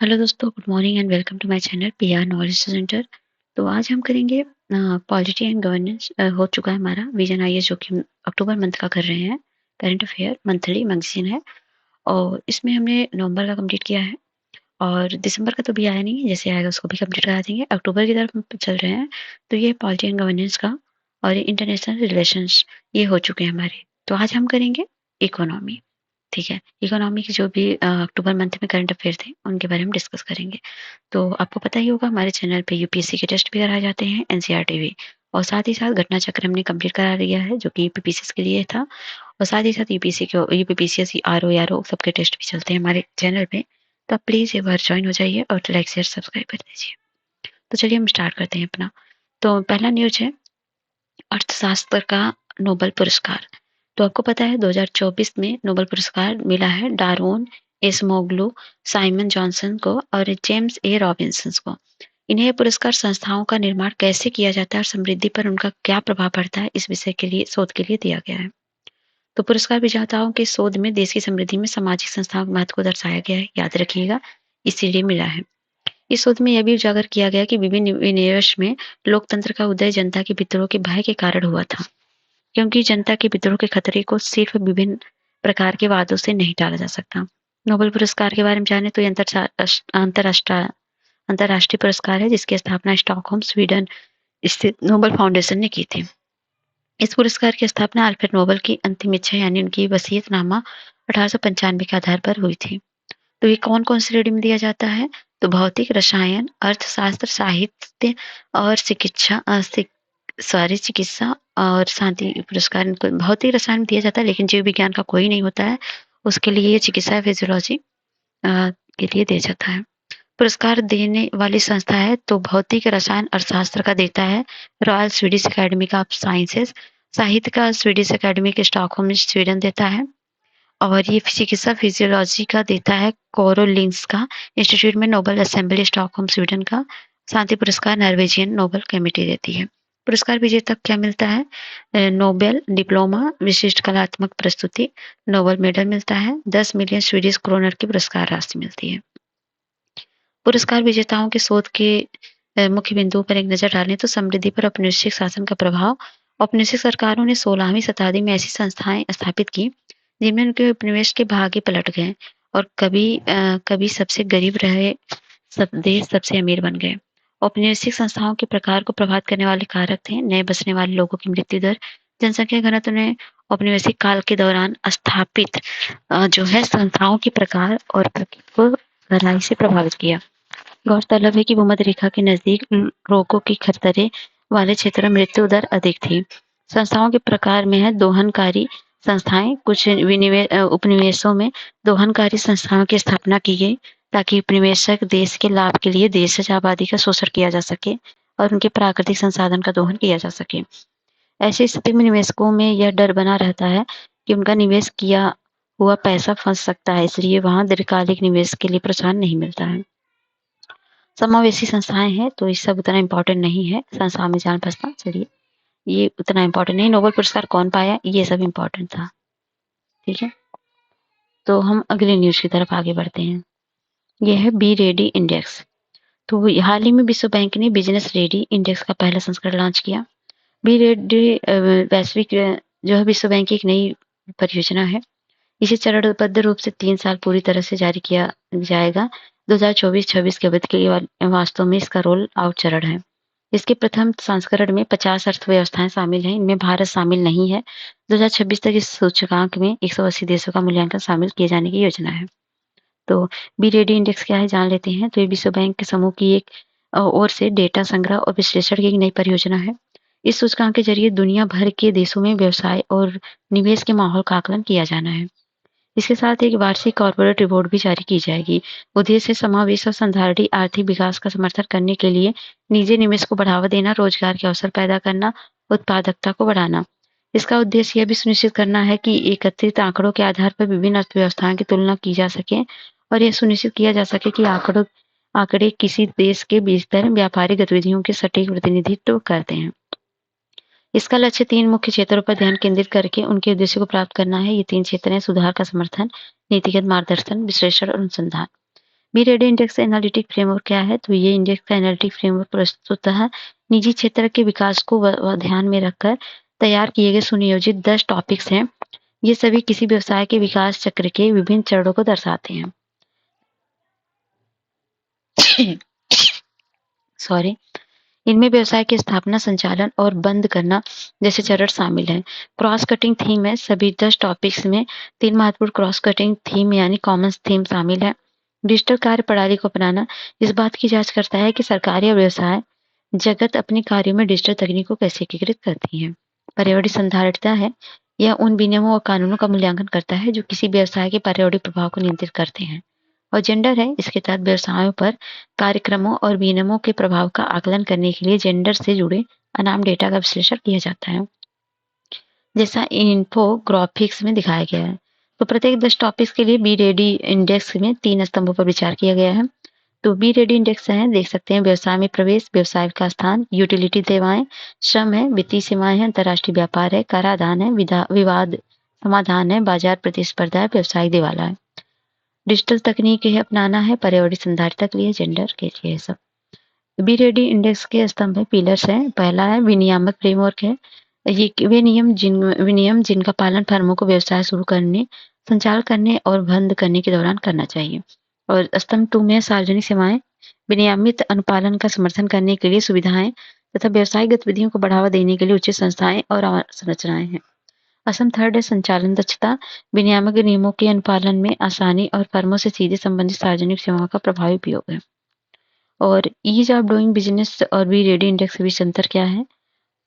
Hello दोस्तों, good morning and welcome to my channel PR knowledge centre. तो आज हम करेंगे पॉलिटी एंड गवर्नेंस। हो चुका है हमारा विजन आईएएस, जो कि हम अक्टूबर मंथ का कर रहे हैं। करंट अफेयर मंथली मैगजीन है और इसमें हमने नवंबर का कंप्लीट किया है और दिसंबर का तो भी आया नहीं है, जैसे आएगा उसको भी कंप्लीट करा देंगे। अक्टूबर की तरफ हम चल रहे हैं। तो ये पॉलिटी एंड गवर्नेंस का और इंटरनेशनल रिलेशंस ये हो चुके हैं हमारे। तो आज हम करेंगे इकोनॉमी। ठीक है, इकोनॉमी की जो भी अक्टूबर मंथ में करंट अफेयर थे उनके बारे में डिस्कस करेंगे। तो आपको पता ही होगा हमारे चैनल पे यूपीएससी के टेस्ट भी कराए जाते हैं, एनसीईआरटी भी। और साथ ही साथ घटना चक्र हमने कंप्लीट करा लिया है, जो कि यूपीपीसीएस के लिए था। और साथ ही साथ यूपीएससी के यूपीपीसीएस आरओ सबके टेस्ट भी चलते हैं हमारे चैनल पे। तो आप प्लीज एक बार ज्वाइन हो जाइए और लाइक शेयर सब्सक्राइब कर दीजिए। तो चलिए हम स्टार्ट करते हैं अपना। तो पहला न्यूज है अर्थशास्त्र का नोबेल पुरस्कार। तो आपको पता है 2024 में नोबेल पुरस्कार मिला है डारोन एसमोग्लू, साइमन जॉनसन को और जेम्स ए रॉबिन्सन को। इन्हें ये पुरस्कार संस्थाओं का निर्माण कैसे किया जाता है और समृद्धि पर उनका क्या प्रभाव पड़ता है, इस विषय के लिए शोध के लिए दिया गया है। तो पुरस्कार विजेताओं के शोध में देश की समृद्धि में सामाजिक संस्थाओं के महत्व को दर्शाया गया है, याद रखिएगा, इसीलिए मिला है। इस शोध में यह भी उजागर किया गया कि विभिन्न विनिवेश में लोकतंत्र का उदय जनता के विद्रोह के भय के कारण हुआ था, क्योंकि जनता के विद्रोह के खतरे को सिर्फ विभिन्न प्रकार के वादों से नहीं टाला जा सकता। नोबेल पुरस्कार के बारे में जाने तो ये अंतरराष्ट्रीय अंतरराष्ट्रीय पुरस्कार है, जिसकी स्थापना स्टॉकहोम स्वीडन स्थित नोबेल फाउंडेशन ने की थी। इस पुरस्कार की स्थापना अल्फ्रेड नोबेल की अंतिम इच्छा यानी उनकी वसीयतनामा 1895 के आधार पर हुई थी। तो ये कौन कौन सी श्रेणी में दिया जाता है? तो भौतिक, रसायन, अर्थशास्त्र, साहित्य और चिकित्सा और शांति पुरस्कार इनको भौतिक रसायन में दिया जाता है, लेकिन जीव विज्ञान का कोई नहीं होता है, उसके लिए ये चिकित्सा फिजियोलॉजी के लिए दिया जाता है। पुरस्कार देने वाली संस्था है तो भौतिक रसायन अर्थशास्त्र का देता है royal Swedish academy of sciences. साहित्य का स्वीडिश एकेडमी स्टॉकहोम स्वीडन देता है। और ये चिकित्सा फिजियोलॉजी का देता है कोरोलिंस्का इंस्टीट्यूट में नोबेल असेंबली स्टॉकहोम स्वीडन का। शांति पुरस्कार नॉर्वेजियन नोबेल कमेटी देती है। पुरस्कार विजेता को क्या मिलता है? नोबेल डिप्लोमा, विशिष्ट कलात्मक प्रस्तुति, नोबेल मेडल मिलता है, 10 मिलियन स्वीडिश क्रोनर की पुरस्कार राशि मिलती है। पुरस्कार विजेताओं के शोध के मुख्य बिंदुओं पर एक नजर डालें तो समृद्धि पर औपनिवेशिक शासन का प्रभाव। औपनिवेशिक सरकारों ने 16वीं शताब्दी में ऐसी संस्थाएं स्थापित की जिनमें उनके उपनिवेश के भाग्य पलट गए और कभी सबसे गरीब रहे सब देश सबसे अमीर बन गए। औपनिवेशिक संस्थाओं के प्रकार को प्रभावित करने वाले कारक थे नए बसने वाले लोगों की मृत्यु दर, जनसंख्या घनत्व ने औपनिवेशिक काल के दौरान स्थापित जो है संस्थाओं के प्रकार और प्रकृति को गहराई से प्रभावित किया। गौरतलब है कि भूमध्य रेखा के नजदीक रोगों की खतरे वाले क्षेत्रों में मृत्यु दर अधिक थी। संस्थाओं के प्रकार में है दोहनकारी संस्थाएं। कुछ उपनिवेशों में दोहनकारी संस्थाओं की स्थापना की गई ताकि उपनिवेशक देश के लाभ के लिए देशज आबादी का शोषण किया जा सके और उनके प्राकृतिक संसाधन का दोहन किया जा सके। ऐसी स्थिति में निवेशकों में यह डर बना रहता है कि उनका निवेश किया हुआ पैसा फंस सकता है, इसलिए वहां दीर्घकालिक निवेश के लिए प्रोत्साहन नहीं मिलता है। समावेशी संस्थाएं हैं तो ये सब उतना इम्पोर्टेंट नहीं है, संस्थाओं में जान बसना, चलिए ये उतना इम्पोर्टेंट नहीं। नोबेल पुरस्कार कौन पाया, ये सब इम्पोर्टेंट था। ठीक है, तो हम अगले न्यूज की तरफ आगे बढ़ते हैं। ये है बी रेडी इंडेक्स। तो हाल ही में विश्व बैंक ने बिजनेस रेडी इंडेक्स का पहला संस्करण लॉन्च किया। बी रेडी वैश्विक जो है विश्व बैंक की एक नई परियोजना है। इसे चरणबद्ध रूप से 3 साल पूरी तरह से जारी किया जाएगा। 2024-26 के अवधि के लिए वास्तव में इसका रोल आउट चरण है। इसके प्रथम संस्करण में 50 अर्थव्यवस्थाएं शामिल हैं, इनमें भारत शामिल नहीं है। 2026 तक इस सूचकांक में 180 देशों का मूल्यांकन शामिल किए जाने की योजना है। तो बी रेडी इंडेक्स क्या है जान लेते हैं। तो ये विश्व बैंक के समूह की एक ओर से डेटा संग्रह और विश्लेषण की एक नई परियोजना है। इस सूचकांक के जरिए दुनिया भर के देशों में व्यवसाय और निवेश के माहौल का आकलन किया जाना है। इसके साथ एक वार्षिक कॉर्पोरेट रिपोर्ट भी जारी की जाएगी। उद्देश्य समावेश और संधारणीय आर्थिक विकास का समर्थन करने के लिए निजी निवेश को बढ़ावा देना, रोजगार के अवसर पैदा करना, उत्पादकता को बढ़ाना। इसका उद्देश्य यह भी सुनिश्चित करना है कि एकत्रित आंकड़ों के आधार पर विभिन्न अर्थव्यवस्थाओं की तुलना की जा सके और यह सुनिश्चित किया जा सके कि आंकड़े किसी देश के भीतर व्यापारिक गतिविधियों के सटीक प्रतिनिधित्व करते हैं। इसका लक्ष्य 3 मुख्य क्षेत्रों पर ध्यान केंद्रित करके उनके उद्देश्य को प्राप्त करना है। ये 3 क्षेत्र हैं सुधार का समर्थन, नीतिगत मार्गदर्शन, विश्लेषण और अनुसंधान। Be ready index analytic framework क्या है? तो ये इंडेक्स का एनालिटिक फ्रेमवर्क प्रस्तुतः निजी क्षेत्र के विकास को ध्यान में रखकर तैयार किए गए सुनियोजित 10 टॉपिक्स हैं। ये सभी किसी व्यवसाय के विकास चक्र के विभिन्न चरणों को दर्शाते हैं। सॉरी। इनमें व्यवसाय की स्थापना, संचालन और बंद करना जैसे चरण शामिल हैं। क्रॉस कटिंग थीम है। सभी 10 टॉपिक्स में 3 महत्वपूर्ण क्रॉस कटिंग थीम यानी कॉमन थीम शामिल है। डिजिटल कार्य प्रणाली को अपनाना इस बात की जांच करता है कि सरकारी और व्यवसाय जगत अपने कार्यों में डिजिटल तकनीक को कैसे एकीकृत करती है। पर्यावरणीय संधारिता है। यह उन विनियमों और कानूनों का मूल्यांकन करता है जो किसी व्यवसाय के पर्यावरणीय प्रभाव को नियंत्रित करते हैं। और जेंडर है। इसके तहत व्यवसायों पर कार्यक्रमों और विनियमों के प्रभाव का आकलन करने के लिए जेंडर से जुड़े अनाम डेटा का विश्लेषण किया जाता है, जैसा इन्फोग्राफिक्स में दिखाया गया है। तो प्रत्येक 10 टॉपिक्स के लिए बी रेडी इंडेक्स में 3 स्तंभों पर विचार किया गया है। तो बी रेडी इंडेक्स है, देख सकते हैं व्यवसाय में प्रवेश, व्यवसाय का स्थान, यूटिलिटी सेवाएं, श्रम है, वित्तीय सेवाएं हैं, अंतर्राष्ट्रीय व्यापार है, कराधान है, विवाद समाधान है, बाजार प्रतिस्पर्धा है, व्यवसायिक दिवाला है। डिजिटल तकनीक है अपनाना है, पर्यावरणीय संधारिता के लिए, जेंडर के लिए है सब। बी रेडी इंडेक्स के स्तंभ है, पिलर्स हैं। पहला है विनियामक फ्रेमवर्क है। ये विनियम जिनका पालन फर्मों को व्यवसाय शुरू करने, संचालन करने और बंद करने के दौरान करना चाहिए। और स्तंभ 2 में सार्वजनिक सेवाएं, विनियमित अनुपालन का समर्थन करने के लिए सुविधाएं तथा व्यवसायिक गतिविधियों को बढ़ावा देने के लिए उचित संस्थाएं और संरचनाएं हैं। असम थर्ड है संचालन दक्षता, विनियामक नियमों के अनुपालन में आसानी और फर्मों से सीधे संबंधित सार्वजनिक सेवाओं का प्रभावी उपयोग है। और ईज ऑफ डूइंग बिजनेस और बी रेडी इंडेक्स के बीच अंतर क्या है?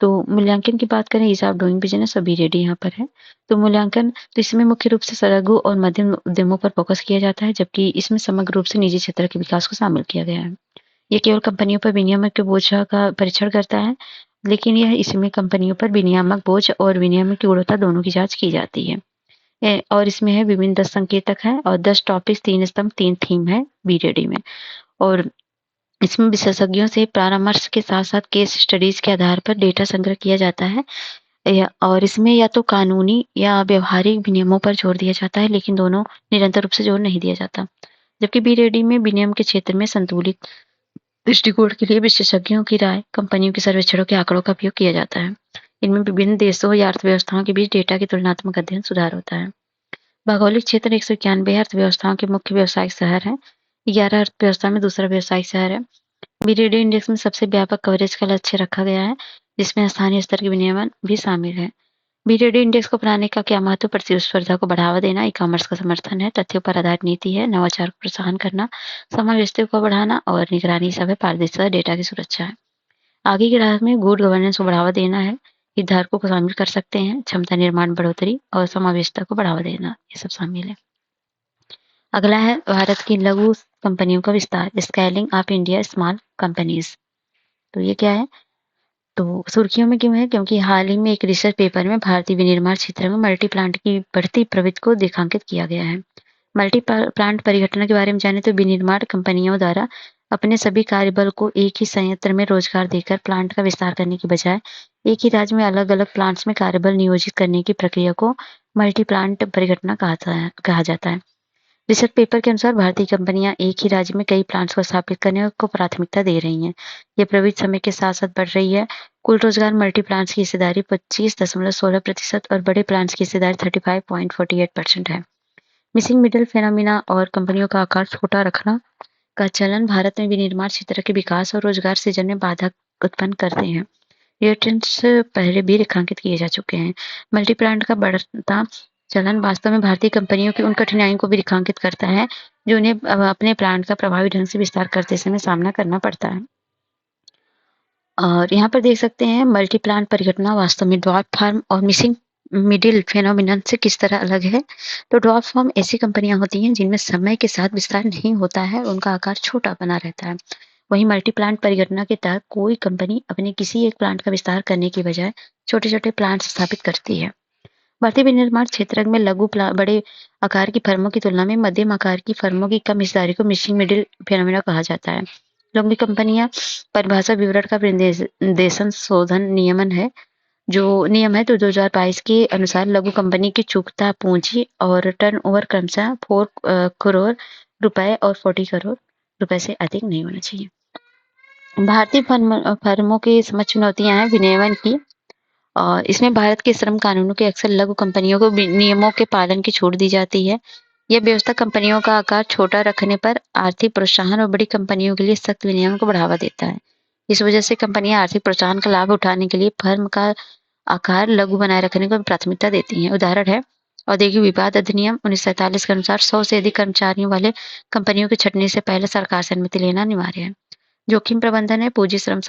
तो मूल्यांकन की बात करें, ईज ऑफ डूइंग बिजनेस और बी रेडी यहाँ पर है। तो मूल्यांकन, तो इसमें मुख्य रूप से लघु और मध्यम उद्यमों पर फोकस किया जाता है, जबकि इसमें समग्र रूप से निजी क्षेत्र के विकास को शामिल किया गया है। ये केवल कंपनियों पर विनियामक के बोझ का परीक्षण करता है, लेकिन यह इसमें कंपनियों पर विनियामक बोझ और विनियामक की गुणवत्ता दोनों की जांच की जाती है। और इसमें है विभिन्न 10 संकेतक हैं और 10 टॉपिक्स, 3 स्तंभ, 3 थीम है बी रेडी में। और इसमें विशेषज्ञों से परामर्श के साथ-साथ केस स्टडीज के आधार पर डेटा संग्रह किया जाता है, और इसमें या तो कानूनी या व्यवहारिक विनियमों पर जोर दिया जाता है, लेकिन दोनों निरंतर रूप से जोर नहीं दिया जाता। जबकि बी रेडी में विनियम के क्षेत्र में संतुलित दृष्टिकोण के लिए विशेषज्ञों की राय, कंपनियों के सर्वेक्षणों के आंकड़ों का उपयोग किया जाता है। इनमें विभिन्न देशों या अर्थव्यवस्थाओं के बीच डेटा के तुलनात्मक अध्ययन सुधार होता है। भौगोलिक क्षेत्र 191 अर्थव्यवस्थाओं के मुख्य व्यावसायिक शहर हैं। 11 अर्थव्यवस्था में दूसरा व्यावसायिक शहर है। बी रेडी इंडेक्स में सबसे व्यापक कवरेज का लक्ष्य रखा गया है, जिसमें स्थानीय स्तर के विनियमन भी शामिल है। बी रेडी इंडेक्स को अपनाने का क्या महत्व? प्रतिस्पर्धा को बढ़ावा देना, ई कॉमर्स का समर्थन है, तथ्यों पर आधारित नीति है, नवाचार को प्रोत्साहन करना, समावेशिता को बढ़ाना और निगरानी सब है, पारदर्शिता, डेटा की सुरक्षा है। आगे के राह में गुड गवर्नेंस को बढ़ावा देना है, हितधारकों को शामिल कर सकते हैं, क्षमता निर्माण बढ़ोतरी और समावेशिता को बढ़ावा देना, ये सब शामिल है। अगला है भारत की लघु कंपनियों का विस्तार, scaling of India small companies. तो ये क्या है? तो सुर्खियों में क्यों है? क्योंकि हाल ही में एक रिसर्च पेपर में भारतीय विनिर्माण क्षेत्र में मल्टी प्लांट की बढ़ती प्रवृत्ति को रेखांकित किया गया है। मल्टी प्लांट परिघटना के बारे में जाने तो विनिर्माण कंपनियों द्वारा अपने सभी कार्यबल को एक ही संयंत्र में रोजगार देकर प्लांट का विस्तार करने की बजाय एक ही राज्य में अलग अलग प्लांट्स में कार्यबल नियोजित करने की प्रक्रिया को मल्टी प्लांट परिघटना कहा जाता है। रिसर्च पेपर के अनुसार भारतीय कंपनियां एक ही राज्य में कई प्लांट्स को स्थापित करने को प्राथमिकता दे रही हैं। ये प्रवृत्ति समय के साथ साथ बढ़ रही है। कुल रोजगार मल्टी प्लांट्स की हिस्सेदारी 25.16% और बड़े प्लांट्स की हिस्सेदारी 35.48% है। मिसिंग मिडिल फेनोमिना और कंपनियों का आकार छोटा रखना का चलन भारत में विनिर्माण क्षेत्र के विकास और रोजगार सृजन में बाधा उत्पन्न करते हैं। ये ट्रेंड्स पहले भी रेखांकित किए जा चुके हैं। मल्टी प्लांट का बढ़ता चलन वास्तव में भारतीय कंपनियों की उन कठिनाइयों को भी रेखांकित करता है जो उन्हें अपने प्लांट का प्रभावी ढंग से विस्तार करते समय सामना करना पड़ता है। और यहाँ पर देख सकते हैं मल्टी प्लांट परिघटना वास्तव में ड्वार्फ फार्म और मिसिंग मिडिल फेनोमिनन से किस तरह अलग है। तो ड्वार्फ फार्म ऐसी कंपनियां होती हैं जिनमें समय के साथ विस्तार नहीं होता है, उनका आकार छोटा बना रहता है। वहीं मल्टी प्लांट परिघटना के तहत कोई कंपनी अपने किसी एक प्लांट का विस्तार करने की बजाय छोटे छोटे प्लांट स्थापित करती है। भारतीय विनिर्माण क्षेत्र में बड़े आकार की फर्मों की तुलना में मध्यम आकार की फर्मों की कम हिस्सेदारी को मिसिंग मिडिल फेनोमेना कहा जाता है। लंबी कंपनियां परिभाषा विवरण का विनिर्देशन शोधन नियमन है जो नियम है तो 2022 के अनुसार लघु कंपनी की चुकता पूंजी और टर्नओवर क्रमशः 4 करोड़ रुपए और 40 करोड़ रुपए से अधिक नहीं होना चाहिए। भारतीय फर्मों की समझ चुनौतियां हैं विनियमन की। इसमें भारत के श्रम कानूनों के अक्सर लघु कंपनियों को नियमों के पालन की छूट दी जाती है। यह व्यवस्था कंपनियों का आकार छोटा रखने पर आर्थिक प्रोत्साहन और बड़ी कंपनियों के लिए सख्त विनियमन को बढ़ावा देता है। इस वजह से कंपनियां आर्थिक प्रोत्साहन का लाभ उठाने के लिए फर्म का आकार लघु बनाए रखने को प्राथमिकता देती हैं। उदाहरण है औद्योगिक विवाद अधिनियम 1947 के अनुसार 100 से अधिक कर्मचारियों वाले कंपनियों के छटनी से पहले सरकार से अनुमति लेना अनिवार्य है। जोखिम प्रबंधन है, पूंजी श्रम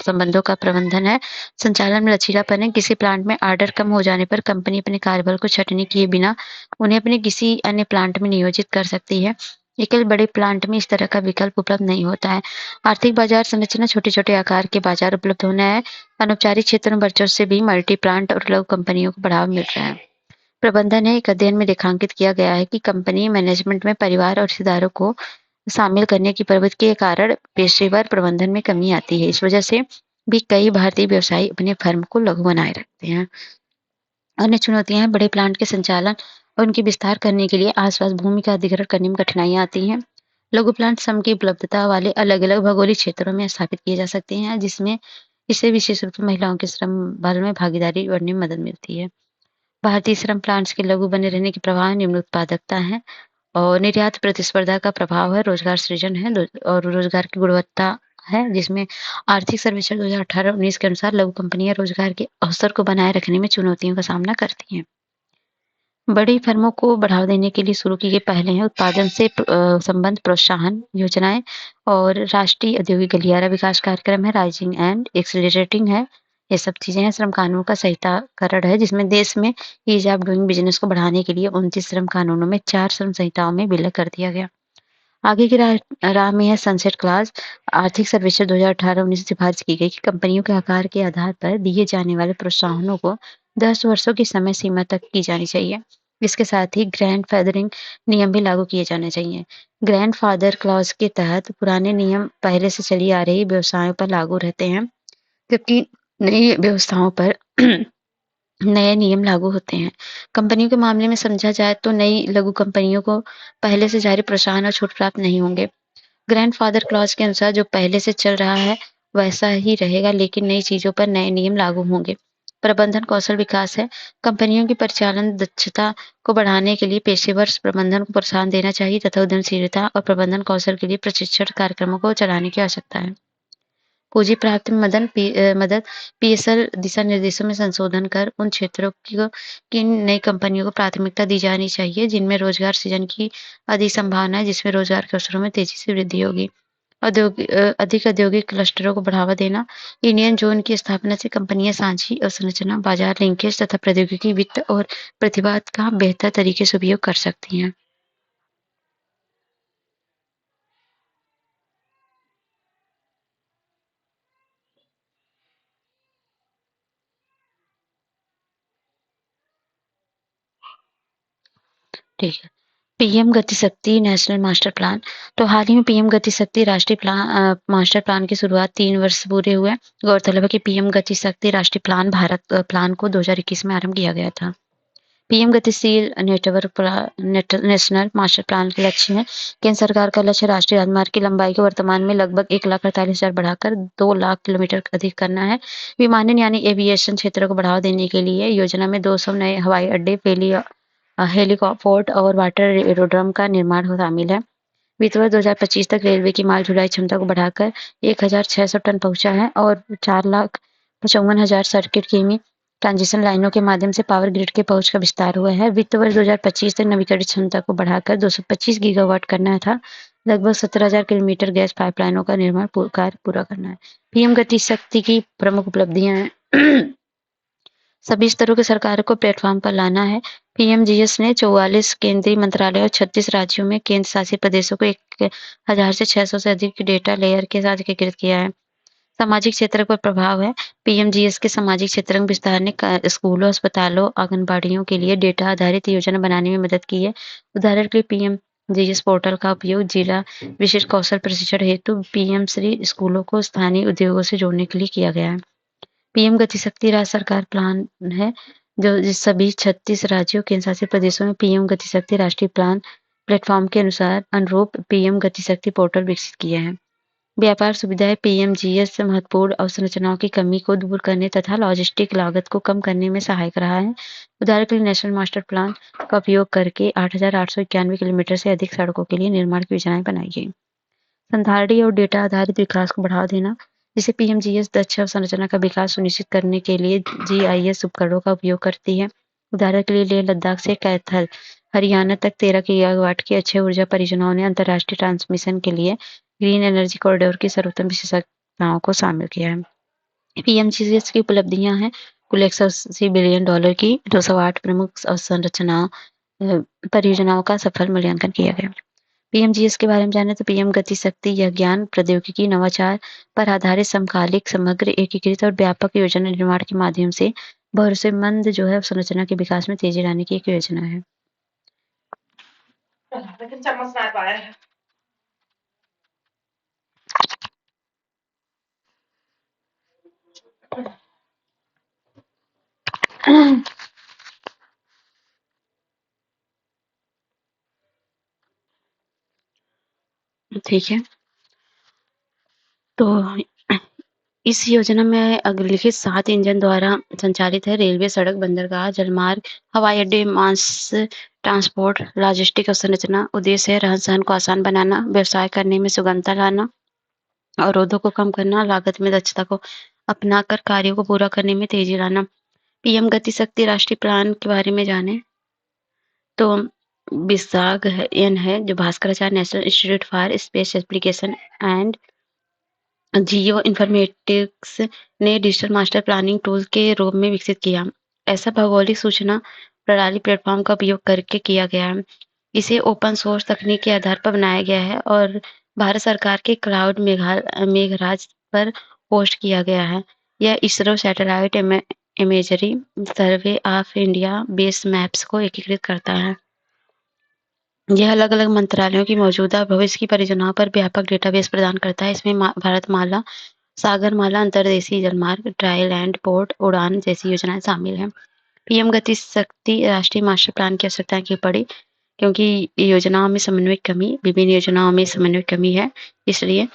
संबंधों का प्रबंधन है, संचालन में लचीलापन है। किसी प्लांट में ऑर्डर कम हो जाने पर कंपनी अपने कार्यबल को छटनी किए बिना उन्हें अपने किसी अन्य प्लांट में नियोजित कर सकती है। एकल बड़े प्लांट में इस तरह का विकल्प उपलब्ध नहीं होता है। आर्थिक बाजार संरचना छोटे-छोटे आकार के बाजार उपलब्ध होना है। अनौपचारिक क्षेत्रों में वर्चस्व से भी मल्टी प्लांट और लघु कंपनियों को बढ़ावा मिल रहा है। प्रबंधन है, एक अध्ययन में रेखांकित किया गया है कि कंपनी मैनेजमेंट में परिवार और रिश्तेदारों को शामिल करने की प्रवृत्ति के कारण पेशेवर प्रबंधन में कमी आती है। इस वजह से भी कई भारतीय व्यवसायी अपने फर्म को लघु बनाए रखते हैं। अन्य चुनौतियां हैं बड़े प्लांट के संचालन और उनकी विस्तार करने के लिए आसपास भूमि का अधिग्रहण करने में कठिनाइयां आती हैं। लघु प्लांट श्रम की उपलब्धता वाले अलग-अलग भौगोलिक क्षेत्रों में स्थापित किए जा सकते हैं, जिसमें इससे विशेष रूप से महिलाओं के श्रम बल में भागीदारी बढ़ने में मदद मिलती है। भारतीय श्रम प्लांट्स के लघु बने रहने के प्रभाव निम्न उत्पादकता है और निर्यात प्रतिस्पर्धा का प्रभाव है, रोजगार सृजन है और रोजगार की गुणवत्ता है, जिसमें आर्थिक सर्वेक्षण 2018-19 के अनुसार लघु कंपनियां रोजगार के अवसर को बनाए रखने में चुनौतियों का सामना करती हैं। बड़ी फर्मों को बढ़ावा देने के लिए शुरू की गई पहले हैं उत्पादन से संबंध प्रोत्साहन योजनाएं और राष्ट्रीय औद्योगिक गलियारा विकास कार्यक्रम है, राइजिंग एंड एक्सेलरेटिंग है। ये सब चीजें हैं। श्रम कानून का संहिताकरण है, जिसमें देश में ईज ऑफ डूइंग बिजनेस को बढ़ाने के लिए 29 श्रम कानूनों में 4 श्रम संहिताओं में विलय कर दिया गया। आगे की राह में है सनसेट क्लॉज। आर्थिक सर्वेक्षण 2018-19 सिफारिश की गई कि कंपनियों के आकार के आधार पर दिए जाने वाले प्रोत्साहनों को 10 वर्षों की समय सीमा तक की जानी चाहिए। इसके साथ ही ग्रैंड फादरिंग नियम भी लागू किए जाने चाहिए। ग्रैंड फादर क्लॉज के तहत पुराने नियम पहले से चली आ रही व्यवसायों पर लागू रहते हैं, जबकि नई व्यवस्थाओं पर नए नियम लागू होते हैं। कंपनियों के मामले में समझा जाए तो नई लघु कंपनियों को पहले से जारी प्रोत्साहन और छूट प्राप्त नहीं होंगे। ग्रैंडफादर क्लॉज के अनुसार जो पहले से चल रहा है वैसा ही रहेगा, लेकिन नई चीजों पर नए नियम लागू होंगे। प्रबंधन कौशल विकास है। कंपनियों की परिचालन दक्षता को बढ़ाने के लिए पेशेवर प्रबंधन को प्रोत्साहन देना चाहिए तथा उद्यमशीलता और प्रबंधन कौशल के लिए प्रशिक्षण कार्यक्रमों को चलाने की आवश्यकता है। पूंजी प्राप्ति में मदद पीएसएल दिशा निर्देशों में संशोधन कर उन क्षेत्रों की नई कंपनियों को प्राथमिकता दी जानी चाहिए जिनमें रोजगार सृजन की अधिक संभावना है, जिसमें रोजगार के अवसरों में तेजी से वृद्धि होगी। अधिक औद्योगिक क्लस्टरों को बढ़ावा देना। इंडियन जोन की स्थापना से कंपनियां सांझी अवसंरचना, बाजार लिंकेज तथा प्रौद्योगिकी वित्त और प्रतिभा का बेहतर तरीके से उपयोग कर सकती हैं। ठीक है। पीएम गति शक्ति नेशनल मास्टर प्लान। तो हाल ही में पीएम गति शक्ति राष्ट्रीय मास्टर प्लान की शुरुआत 3 वर्ष पूरे हुए। गौरतलब है कि पीएम गति शक्ति राष्ट्रीय प्लान भारत प्लान को 2021 में आरंभ किया गया था। पीएम गतिशील नेशनल मास्टर प्लान के लक्ष्य है। केंद्र सरकार का लक्ष्य राष्ट्रीय राजमार्ग की लंबाई को वर्तमान में लगभग 1,48,000 बढ़ाकर 2 लाख किलोमीटर अधिक करना है। विमानन यानी एविएशन क्षेत्र को बढ़ावा देने के लिए योजना में 200 नए हवाई अड्डे, हेलीपोर्ट और वाटर एरोड्रम का निर्माण शामिल है। वित्त वर्ष 2025 तक रेलवे की माल ढुलाई क्षमता को बढ़ाकर 1,600 टन पहुंचा है और 4,55,000 सर्किट किमी ट्रांसमिशन लाइनों के माध्यम से पावर ग्रिड के पहुंच का विस्तार हुआ है। वित्त वर्ष 2025 तक नवीकरणीय क्षमता को बढ़ाकर 225 गीगावाट करना था। लगभग 17,000 किलोमीटर गैस पाइपलाइनों का निर्माण कार्य पूरा करना है। पीएम गति शक्ति की प्रमुख उपलब्धियां हैं। सभी स्तरों की सरकार को प्लेटफॉर्म पर लाना है। पीएमजीएस ने 44 केंद्रीय मंत्रालय और 36 राज्यों में केंद्र शासित प्रदेशों को 1,000 से 600 से अधिक डेटा लेयर के साथ एकीकृत किया है। सामाजिक क्षेत्र पर प्रभाव है। पीएमजीएस के सामाजिक क्षेत्र में विस्तार ने स्कूलों, अस्पतालों, आंगनबाड़ियों के लिए डेटा आधारित योजना बनाने में मदद की है। उदाहरण के लिए पीएमजीएस पोर्टल का उपयोग जिला विशिष्ट कौशल प्रशिक्षण हेतु पीएम श्री स्कूलों को स्थानीय उद्योगों से जोड़ने के लिए किया गया है। पीएम गति शक्ति राज्य सरकार प्लान है, जो जिस सभी 36 राज्यों केंद्र शासित प्रदेशों में पीएम गति शक्ति राष्ट्रीय प्लान प्लेटफॉर्म के अनुरूप पीएम गति शक्ति पोर्टल विकसित किया है। व्यापार सुविधाएं पीएमजीएस से महत्वपूर्ण अवसंरचनाओं की कमी को दूर करने तथा लॉजिस्टिक लागत को कम करने में सहायक रहा है। उदाहरण के लिए नेशनल मास्टर प्लान का उपयोग करके 8,891 किलोमीटर से अधिक सड़कों के लिए निर्माण की योजनाएं बनाई गई। संधारणी और डेटा आधारित विकास को बढ़ावा देना, जिसे पीएमजीएस दक्ष अवसंरचना का विकास सुनिश्चित करने के लिए जीआईएस उपकरणों का उपयोग करती है। उदाहरण के लिए लेह लद्दाख से कैथल हरियाणा तक 13 गीगावाट की अक्षय ऊर्जा परियोजनाओं ने अंतर्राष्ट्रीय ट्रांसमिशन के लिए ग्रीन एनर्जी कॉरिडोर की सर्वोत्तम विशेषताओं को शामिल किया है। पीएमजीएस की उपलब्धियां हैं कुल $180 बिलियन की 208 प्रमुख अवसंरचना परियोजनाओं का सफल मूल्यांकन किया गया। पीएमजीएस के बारे में जाने तो पीएम गति शक्ति यह ज्ञान प्रौद्योगिकी नवाचार पर आधारित समकालिक समग्र एकीकृत और व्यापक योजना निर्माण के माध्यम से भरोसेमंद जो है संरचना के विकास में तेजी लाने की एक योजना है। ठीक है, तो इस योजना में अग्रलिखित 7 इंजन द्वारा संचालित है। रेलवे, सड़क, बंदरगाह, जलमार्ग, हवाई अड्डे, मास ट्रांसपोर्ट, लॉजिस्टिक अवसंरचना। उद्देश्य है रहन-सहन को आसान बनाना, व्यवसाय करने में सुगमता लाना, अवरोधों को कम करना, लागत में दक्षता को अपनाकर कार्यों को पूरा करने में तेजी लाना। पीएम गति शक्ति राष्ट्रीय प्लान के बारे में जाने तो विसाग है जो Bhaskaracharya national institute for space application and geo informatics ने डिजिटल मास्टर प्लानिंग टूल के रूप में विकसित किया। ऐसा भौगोलिक सूचना प्रणाली प्लेटफॉर्म का उपयोग करके किया गया है। इसे ओपन सोर्स तकनीक के आधार पर बनाया गया है और भारत सरकार के क्लाउड मेघराज पर होस्ट किया गया है। यह ISRO satellite imagery survey of India base maps को एकीकृत करता है। यह अलग-अलग मंत्रालयों की मौजूदा भविष्य की परियोजनाओं पर व्यापक डेटाबेस प्रदान करता है। इसमें भारतमाला, सागरमाला, अंतर्देशीय जलमार्ग, ड्राई लैंड पोर्ट, उड़ान जैसी योजनाएं शामिल हैं। पीएम गति शक्ति राष्ट्रीय मास्टर प्लान की आवश्यकता क्यों पड़ी? क्योंकि योजनाओं में समन्वय की कमी, विभिन्न योजनाओं में समन्वय की कमी है, इसलिए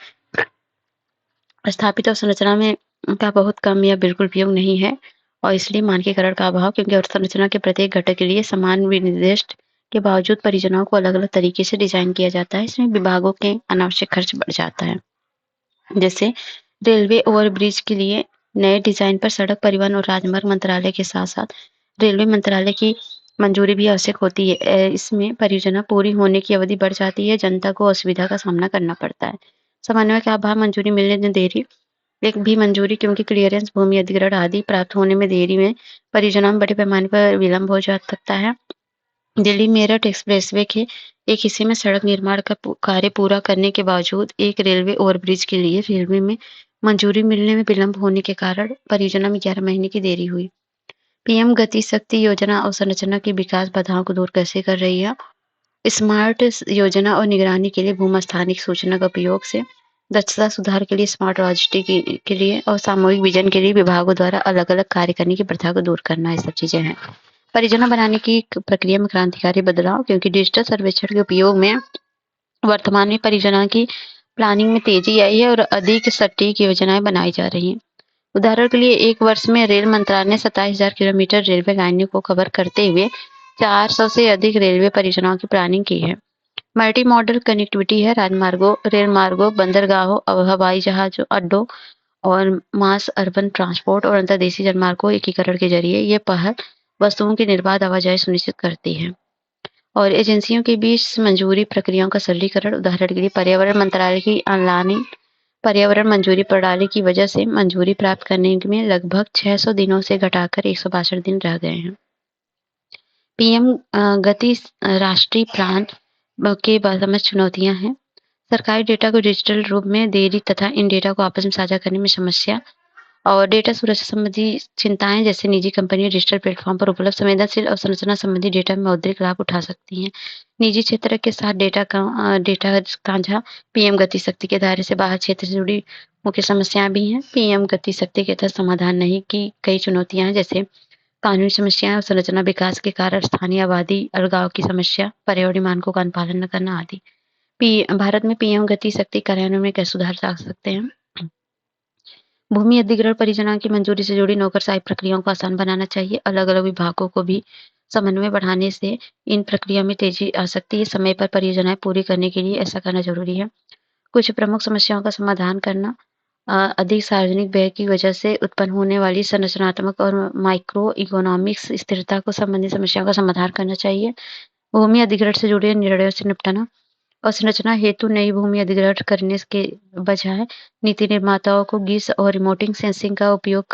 स्थापित अवसंरचना में का बहुत कम या बिल्कुल उपयोग नहीं है और इसलिए मानकीकरण का अभाव, क्योंकि अवसंरचना के प्रत्येक घटक के लिए समान विनिर्देश के बावजूद परियोजनाओं को अलग-अलग तरीके से डिजाइन किया जाता है। इसमें विभागों के अनावश्यक खर्च बढ़ जाता है। जैसे रेलवे ओवरब्रिज के लिए नए डिजाइन पर सड़क परिवहन और राजमार्ग मंत्रालय के साथ-साथ रेलवे मंत्रालय की मंजूरी भी आवश्यक होती है। इसमें परियोजना पूरी होने की अवधि बढ़ जाती है, जनता को असुविधा का सामना करना पड़ता है। समन्वय का अभाव, मंजूरी मिलने में देरी, एक भी मंजूरी क्योंकि क्लियरेंस, भूमि अधिग्रहण आदि प्राप्त होने में देरी में परियोजना में बड़े पैमाने पर विलंब हो जा सकता है। दिल्ली मेरठ एक्सप्रेसवे के एक हिस्से में सड़क निर्माण का कार्य पूरा करने के बावजूद एक रेलवे ओवरब्रिज के लिए रेलवे में मंजूरी मिलने में विलंब होने के कारण परियोजना में 11 महीने की देरी हुई। पीएम गति शक्ति योजना अवसंरचना की विकास बाधाओं को दूर कैसे कर रही है? स्मार्ट योजना और निगरानी के लिए भूमस्थानिक सूचना का उपयोग से दक्षता सुधार के लिए स्मार्ट लॉजिस्टिक के लिए और सामूहिक विजन के लिए विभागों द्वारा अलग-अलग कार्य करने की प्रथा को दूर करना, ये सब चीजें हैं। परियोजना बनाने की प्रक्रिया में क्रांतिकारी बदलाव, क्योंकि डिजिटल सर्वेक्षण के उपयोग में वर्तमान में परियोजना की प्लानिंग में तेजी आई है और अधिक सटीक योजनाएं बनाई जा रही हैं। उदाहरण के लिए एक वर्ष में रेल मंत्रालय ने 27,000 किलोमीटर रेलवे लाइनों को कवर करते हुए 400 से अधिक रेलवे परियोजनाओं की प्लानिंग की है। मल्टी मॉडल कनेक्टिविटी है, राजमार्गों, रेल मार्गों, बंदरगाहों, हवाई जहाजों, अड्डों और मास अर्बन ट्रांसपोर्ट और अंतर्देशीय जलमार्गों एकीकरण के जरिए ये पहल वस्तुओं की निर्बाध आवाजाही सुनिश्चित करती है। और एजेंसियों के बीच मंजूरी प्रक्रियाओं का सरलीकरण, उदाहरण के लिए पर्यावरण मंत्रालय की ऑनलाइन पर्यावरण मंजूरी प्रणाली की वजह से मंजूरी प्राप्त करने में लगभग 600 दिनों से घटाकर 162 दिन रह गए हैं। पीएम गति राष्ट्रीय प्लान के समझ चुनौतियां हैं। सरकारी डेटा को डिजिटल रूप में देरी तथा इन डेटा को आपस में साझा करने में समस्या और डेटा सुरक्षा संबंधी चिंताएँ जैसे निजी कंपनियाँ डिजिटल प्लेटफ़ॉर्म पर उपलब्ध संवेदनशील अवसंरचना संबंधी डेटा में मौद्रिक लाभ उठा सकती हैं। निजी क्षेत्र के साथ डेटा साझा पीएम गति शक्ति के दायरे से बाहर क्षेत्र से जुड़ी मुख्य समस्याएँ भी हैं। पीएम गति शक्ति के तहत समाधान नहीं की कई चुनौतियाँ हैं, जैसे कानूनी समस्याएँ और संरचना विकास के कारण स्थानीय आबादी अलगाव की समस्या, पर्यावरणीय मानकों का अनुपालन न करना आदि। भारत में पीएम गति शक्ति कार्यान्वयन में कैसे सुधार ला सकते हैं? भूमि अधिग्रहण परियोजना की मंजूरी से जुड़ी नौकरशाही प्रक्रियाओं को आसान बनाना चाहिए। अलग-अलग विभागों को भी समन्वय बढ़ाने से इन प्रक्रिया में तेजी आ सकती है। समय पर परियोजनाएँ पूरी करने के लिए ऐसा करना ज़रूरी है। कुछ प्रमुख समस्याओं का समाधान करना, अधिक सार्वजनिक व्यय की वजह से उत्पन्न होने वाली संरचनात्मक और माइक्रो इकोनॉमिक्स स्थिरता को संबंधी समस्याओं का समाधान करना चाहिए। भूमि अधिग्रहण से जुड़े निर्णयों से निपटना और संरचना हेतु नई भूमि अधिग्रहण करने के बजाय नीति निर्माताओं को गीस और रिमोटिंग सेंसिंग का उपयोग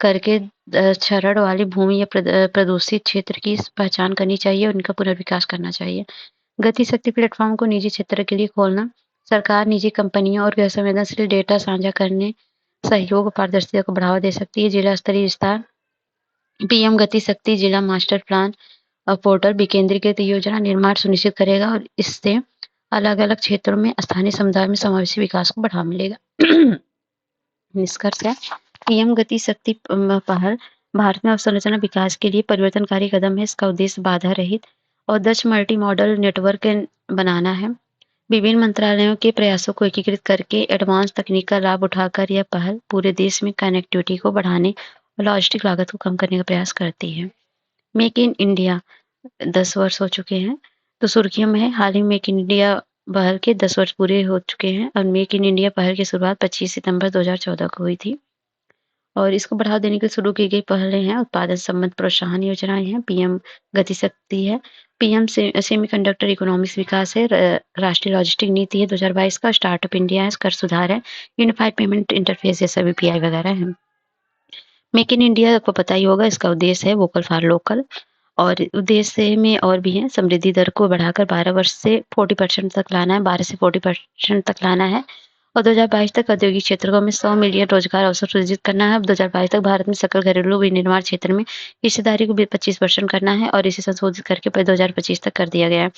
करके क्षरण वाली भूमि या प्रदूषित क्षेत्र की पहचान करनी चाहिए और उनका पुनर्विकास करना चाहिए। गति शक्ति प्लेटफॉर्म को निजी क्षेत्र के लिए खोलना, सरकार निजी कंपनियों और गैर संवेदनशील डेटा साझा करने, सहयोग और पारदर्शिता को बढ़ावा दे सकती है। जिला स्तरीय विस्तार, पीएम गति शक्ति जिला मास्टर प्लान और पोर्टल विकेंद्रीकृत योजना निर्माण सुनिश्चित करेगा और इससे अलग-अलग क्षेत्रों में स्थानीय समुदाय में समावेशी विकास को बढ़ावा मिलेगा। निष्कर्ष है, पीएम गति शक्ति पहल भारत में अवसंरचना विकास के लिए परिवर्तनकारी कदम है। इसका उद्देश्य बाधा रहित और दक्ष मल्टी मॉडल नेटवर्क बनाना है। विभिन्न मंत्रालयों के प्रयासों को एकीकृत करके एडवांस तकनीक का लाभ उठाकर यह पहल पूरे देश में कनेक्टिविटी को बढ़ाने और लॉजिस्टिक लागत को कम करने का प्रयास करती है। मेक इन इंडिया 10 वर्ष हो चुके हैं, तो सुर्खियों में है। हाल ही मेक इन इंडिया पहल के 10 वर्ष पूरे हो चुके हैं और मेक इन इंडिया पहल की शुरुआत 25 सितंबर 2014 को हुई थी और इसको बढ़ावा देने के लिए शुरू की गई पहलें हैं, उत्पादन संबंध प्रोत्साहन योजनाएं हैं, पीएम गति शक्ति है, पीएम सेमीकंडक्टर इकोनॉमिक्स विकास है, राष्ट्रीय लॉजिस्टिक नीति है 2022 का, स्टार्टअप इंडिया है, कर सुधार है, यूनिफाइड पेमेंट इंटरफेस जैसा यूपीआई वगैरह है। मेक इन इंडिया आपको पता ही होगा, इसका उद्देश्य है वोकल फॉर लोकल और उद्देश्य में और भी है, समृद्धि दर को बढ़ाकर 12 वर्ष से 40% तक लाना है, 12 से 40% तक लाना है और 2022 तक औद्योगिक क्षेत्रों में 100 मिलियन रोजगार अवसर सृजित करना है। अब 2022 तक भारत में सकल घरेलू विनिर्माण क्षेत्र में हिस्सेदारी को भी 25% करना है और इसे संशोधित करके 2025 तक कर दिया गया है।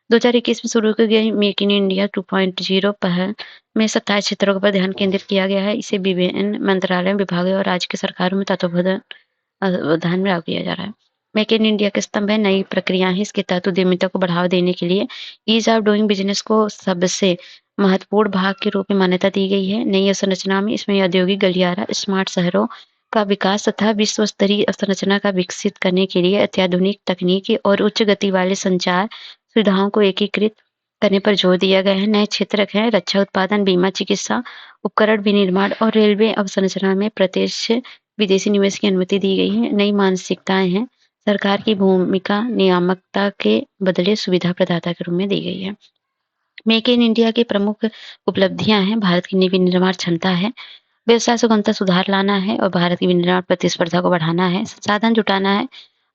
2021 में शुरू की गई मेक इन इंडिया 2.0 पहल में 27 क्षेत्रों पर ध्यान केंद्रित किया गया है। इसे विभिन्न मंत्रालयों, विभागों और राज्य के सरकारों में तत्वावधान में लागू किया जा रहा है। मेक इन इंडिया के स्तंभ है नई प्रक्रिया है। इसके तहत उद्यमिता को बढ़ावा देने के लिए ईज ऑफ डूइंग बिजनेस को सबसे महत्वपूर्ण भाग के रूप में मान्यता दी गई है। नई संरचना में इसमें औद्योगिक गलियारा, स्मार्ट शहरों का विकास तथा विश्व स्तरीय संरचना का विकसित करने के लिए अत्याधुनिक तकनीकी और उच्च गति वाले संचार सुविधाओं को एकीकृत करने पर जोर दिया गया है। नए क्षेत्र हैं रक्षा उत्पादन, बीमा, चिकित्सा उपकरण विनिर्माण और रेलवे अवसंरचना में प्रत्यक्ष विदेशी निवेश की अनुमति दी गई है। नई मानसिकताएं हैं, सरकार की भूमिका नियामकता के बदले सुविधा प्रदाता के रूप में दी गई है। मेक इन इंडिया की प्रमुख उपलब्धियां हैं, भारत की विनिर्माण क्षमता है, व्यवसाय सुगमता सुधार लाना है और भारत की विनिर्माण प्रतिस्पर्धा को बढ़ाना है, संसाधन जुटाना है।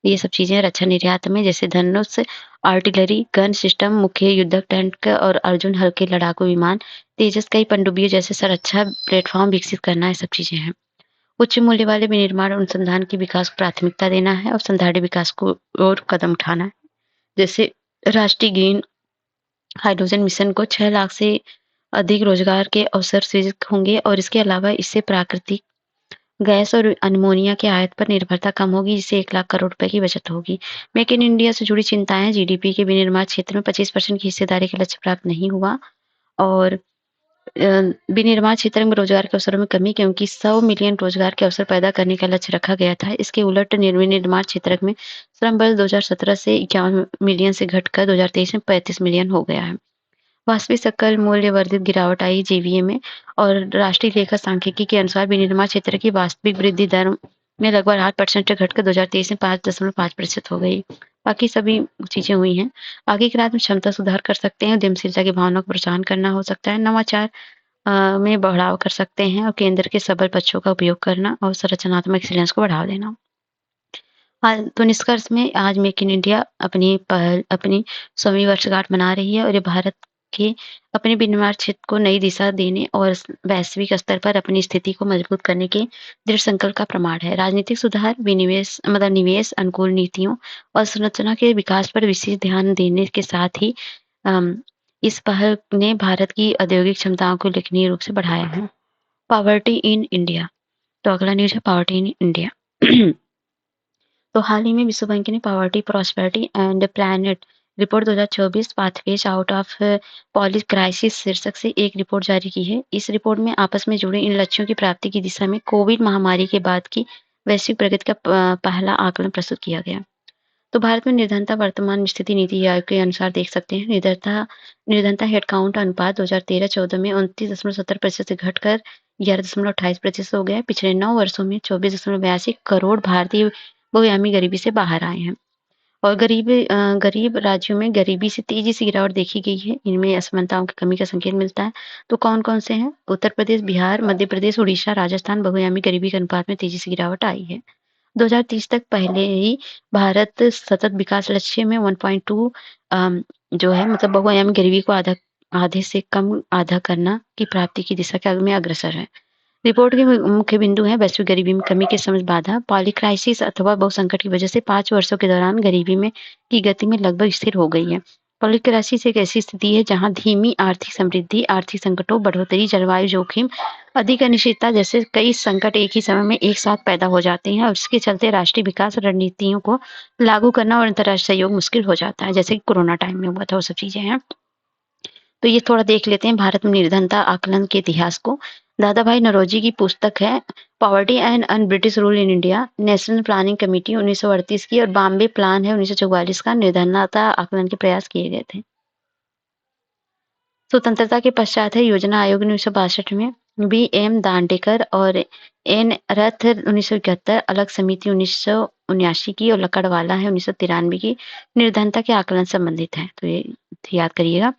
ये सब चीजें रक्षा निर्यात में जैसे धनुष, आर्टिलरी, गन सिस्टम, मुख्य युद्धक टैंक और अर्जुन हल्के लड़ाकू विमान, तेजस कई पनडुब्बियों जैसे सुरक्षा प्लेटफॉर्म विकसित करना, ये सब चीजें हैं। उच्च मूल्य वाले विनिर्माण और अनुसंधान के विकास को प्राथमिकता देना है और संधारणीय विकास को और कदम उठाना है। जैसे राष्ट्रीय ग्रीन हाइड्रोजन मिशन को 6 लाख से अधिक रोजगार के अवसर सृजित होंगे और इसके अलावा इससे प्राकृतिक गैस और अमोनिया के आयात पर निर्भरता कम होगी, जिससे 1 लाख करोड़ रुपए की बचत होगी। मेक इन इंडिया से जुड़ी चिंताएं, जीडीपी के विनिर्माण क्षेत्र में 25% की हिस्सेदारी का लक्ष्य प्राप्त नहीं हुआ और विनिर्माण क्षेत्र में रोजगार के अवसरों में कमी, क्योंकि 100 मिलियन रोजगार के अवसर पैदा करने का लक्ष्य रखा गया था। इसके उलट विनिर्माण क्षेत्र में श्रम बल 2017 से 51 मिलियन से घटकर 2023 में 35 मिलियन हो गया है। वास्तविक सकल मूल्य वर्धित गिरावट आई जीवीए में और राष्ट्रीय लेखा सांख्यिकी के अनुसार विनिर्माण क्षेत्र की वास्तविक वृद्धि दर में लगभग 8% से घटकर 2023 में 5.5% हो गई। बाकी सभी चीजें हुई हैं। आगे की रात में क्षमता सुधार कर सकते हैं, उद्यमशीलता की भावना को प्रोत्साहन करना हो सकता है, नवाचार में बढ़ावा कर सकते हैं और केंद्र के सबल पक्षों का उपयोग करना और संरचनात्मक एक्सीलेंस को बढ़ावा देना। तो निष्कर्ष में आज मेक इन इंडिया अपनी 100वीं वर्षगांठ मना रही है और ये भारत के अपने विनिर्माण क्षेत्र को नई दिशा देने और वैश्विक स्तर पर अपनी स्थिति को मजबूत करने के दृढ़ संकल्प का प्रमाण है। राजनीतिक सुधार, विनिवेश मतलब निवेश अनुकूल नीतियों और संरचना के विकास पर विशेष ध्यान देने के साथ ही अम, इस पहल ने भारत की औद्योगिक क्षमताओं को उल्लेखनीय रूप से बढ़ाया है। Poverty in India. तो अगला न्यूज़ है पॉवर्टी इन इंडिया। तो हाल ही में विश्व बैंक ने poverty, prosperity and planet report 2024 pathways out of poly crisis शीर्षक से एक रिपोर्ट जारी की है। इस रिपोर्ट में आपस में जुड़े इन लक्ष्यों की प्राप्ति की दिशा में कोविड महामारी के बाद की वैश्विक प्रगति का पहला आकलन प्रस्तुत किया गया। तो भारत में निर्धनता वर्तमान स्थिति नीति आयोग के अनुसार देख सकते हैं। निर्धनता हेडकाउंट अनुपात 2013-14 में 29.70% से घटकर 11.28% हो गया है। पिछले 9 वर्षों में 24.82 करोड़ भारतीय बहुआयामी गरीबी से बाहर आए हैं और गरीब राज्यों में गरीबी से तेजी से गिरावट देखी गई है। इनमें असमानताओं की कमी का संकेत मिलता है। तो कौन-कौन से हैं? उत्तर प्रदेश, बिहार, मध्य प्रदेश, उड़ीसा, राजस्थान बहुआयामी गरीबी के अनुपात में तेजी से गिरावट आई है। 2030 तक पहले ही भारत सतत विकास लक्ष्य में 1.2 जो है मतलब बहुआयामी गरीबी को आधे से कम आधा करना की प्राप्ति की दिशा में अग्रसर है। रिपोर्ट के मुख्य बिंदु हैं वैश्विक गरीबी में कमी के समझ बाधा, पॉलीक्राइसिस अथवा बहुसंकट की वजह से 5 वर्षों के दौरान गरीबी में की गति में लगभग स्थिर हो गई है। पॉलीक्राइसिस एक ऐसी स्थिति है जहां धीमी आर्थिक समृद्धि, आर्थिक संकटों, बढ़ोतरी, जलवायु जोखिम, अधिक अनिश्चितता जैसे कई संकट एक ही समय में एक साथ पैदा हो जाते हैं और इसके चलते राष्ट्रीय विकास रणनीतियों को लागू करना और अंतर्राष्ट्रीय सहयोग मुश्किल हो जाता है, जैसे कि कोरोना टाइम में हुआ था वो सब चीजें हैं। तो ये थोड़ा देख लेते हैं भारत में निर्धनता आकलन के इतिहास को। दादा भाई नौरोजी की पुस्तक है poverty and un British rule in India, national planning committee 1938 की और बॉम्बे प्लान है 1944 का निर्धनता आकलन के प्रयास किए गए थे। स्वतंत्रता के पश्चात है योजना आयोग ने 1962 में, बी एम दांडेकर और एन रथ 1971, अलग समिति 1979 की और लकड़वाला है 1993 की निर्धनता के आकलन संबंधित है। तो ये याद करिएगा।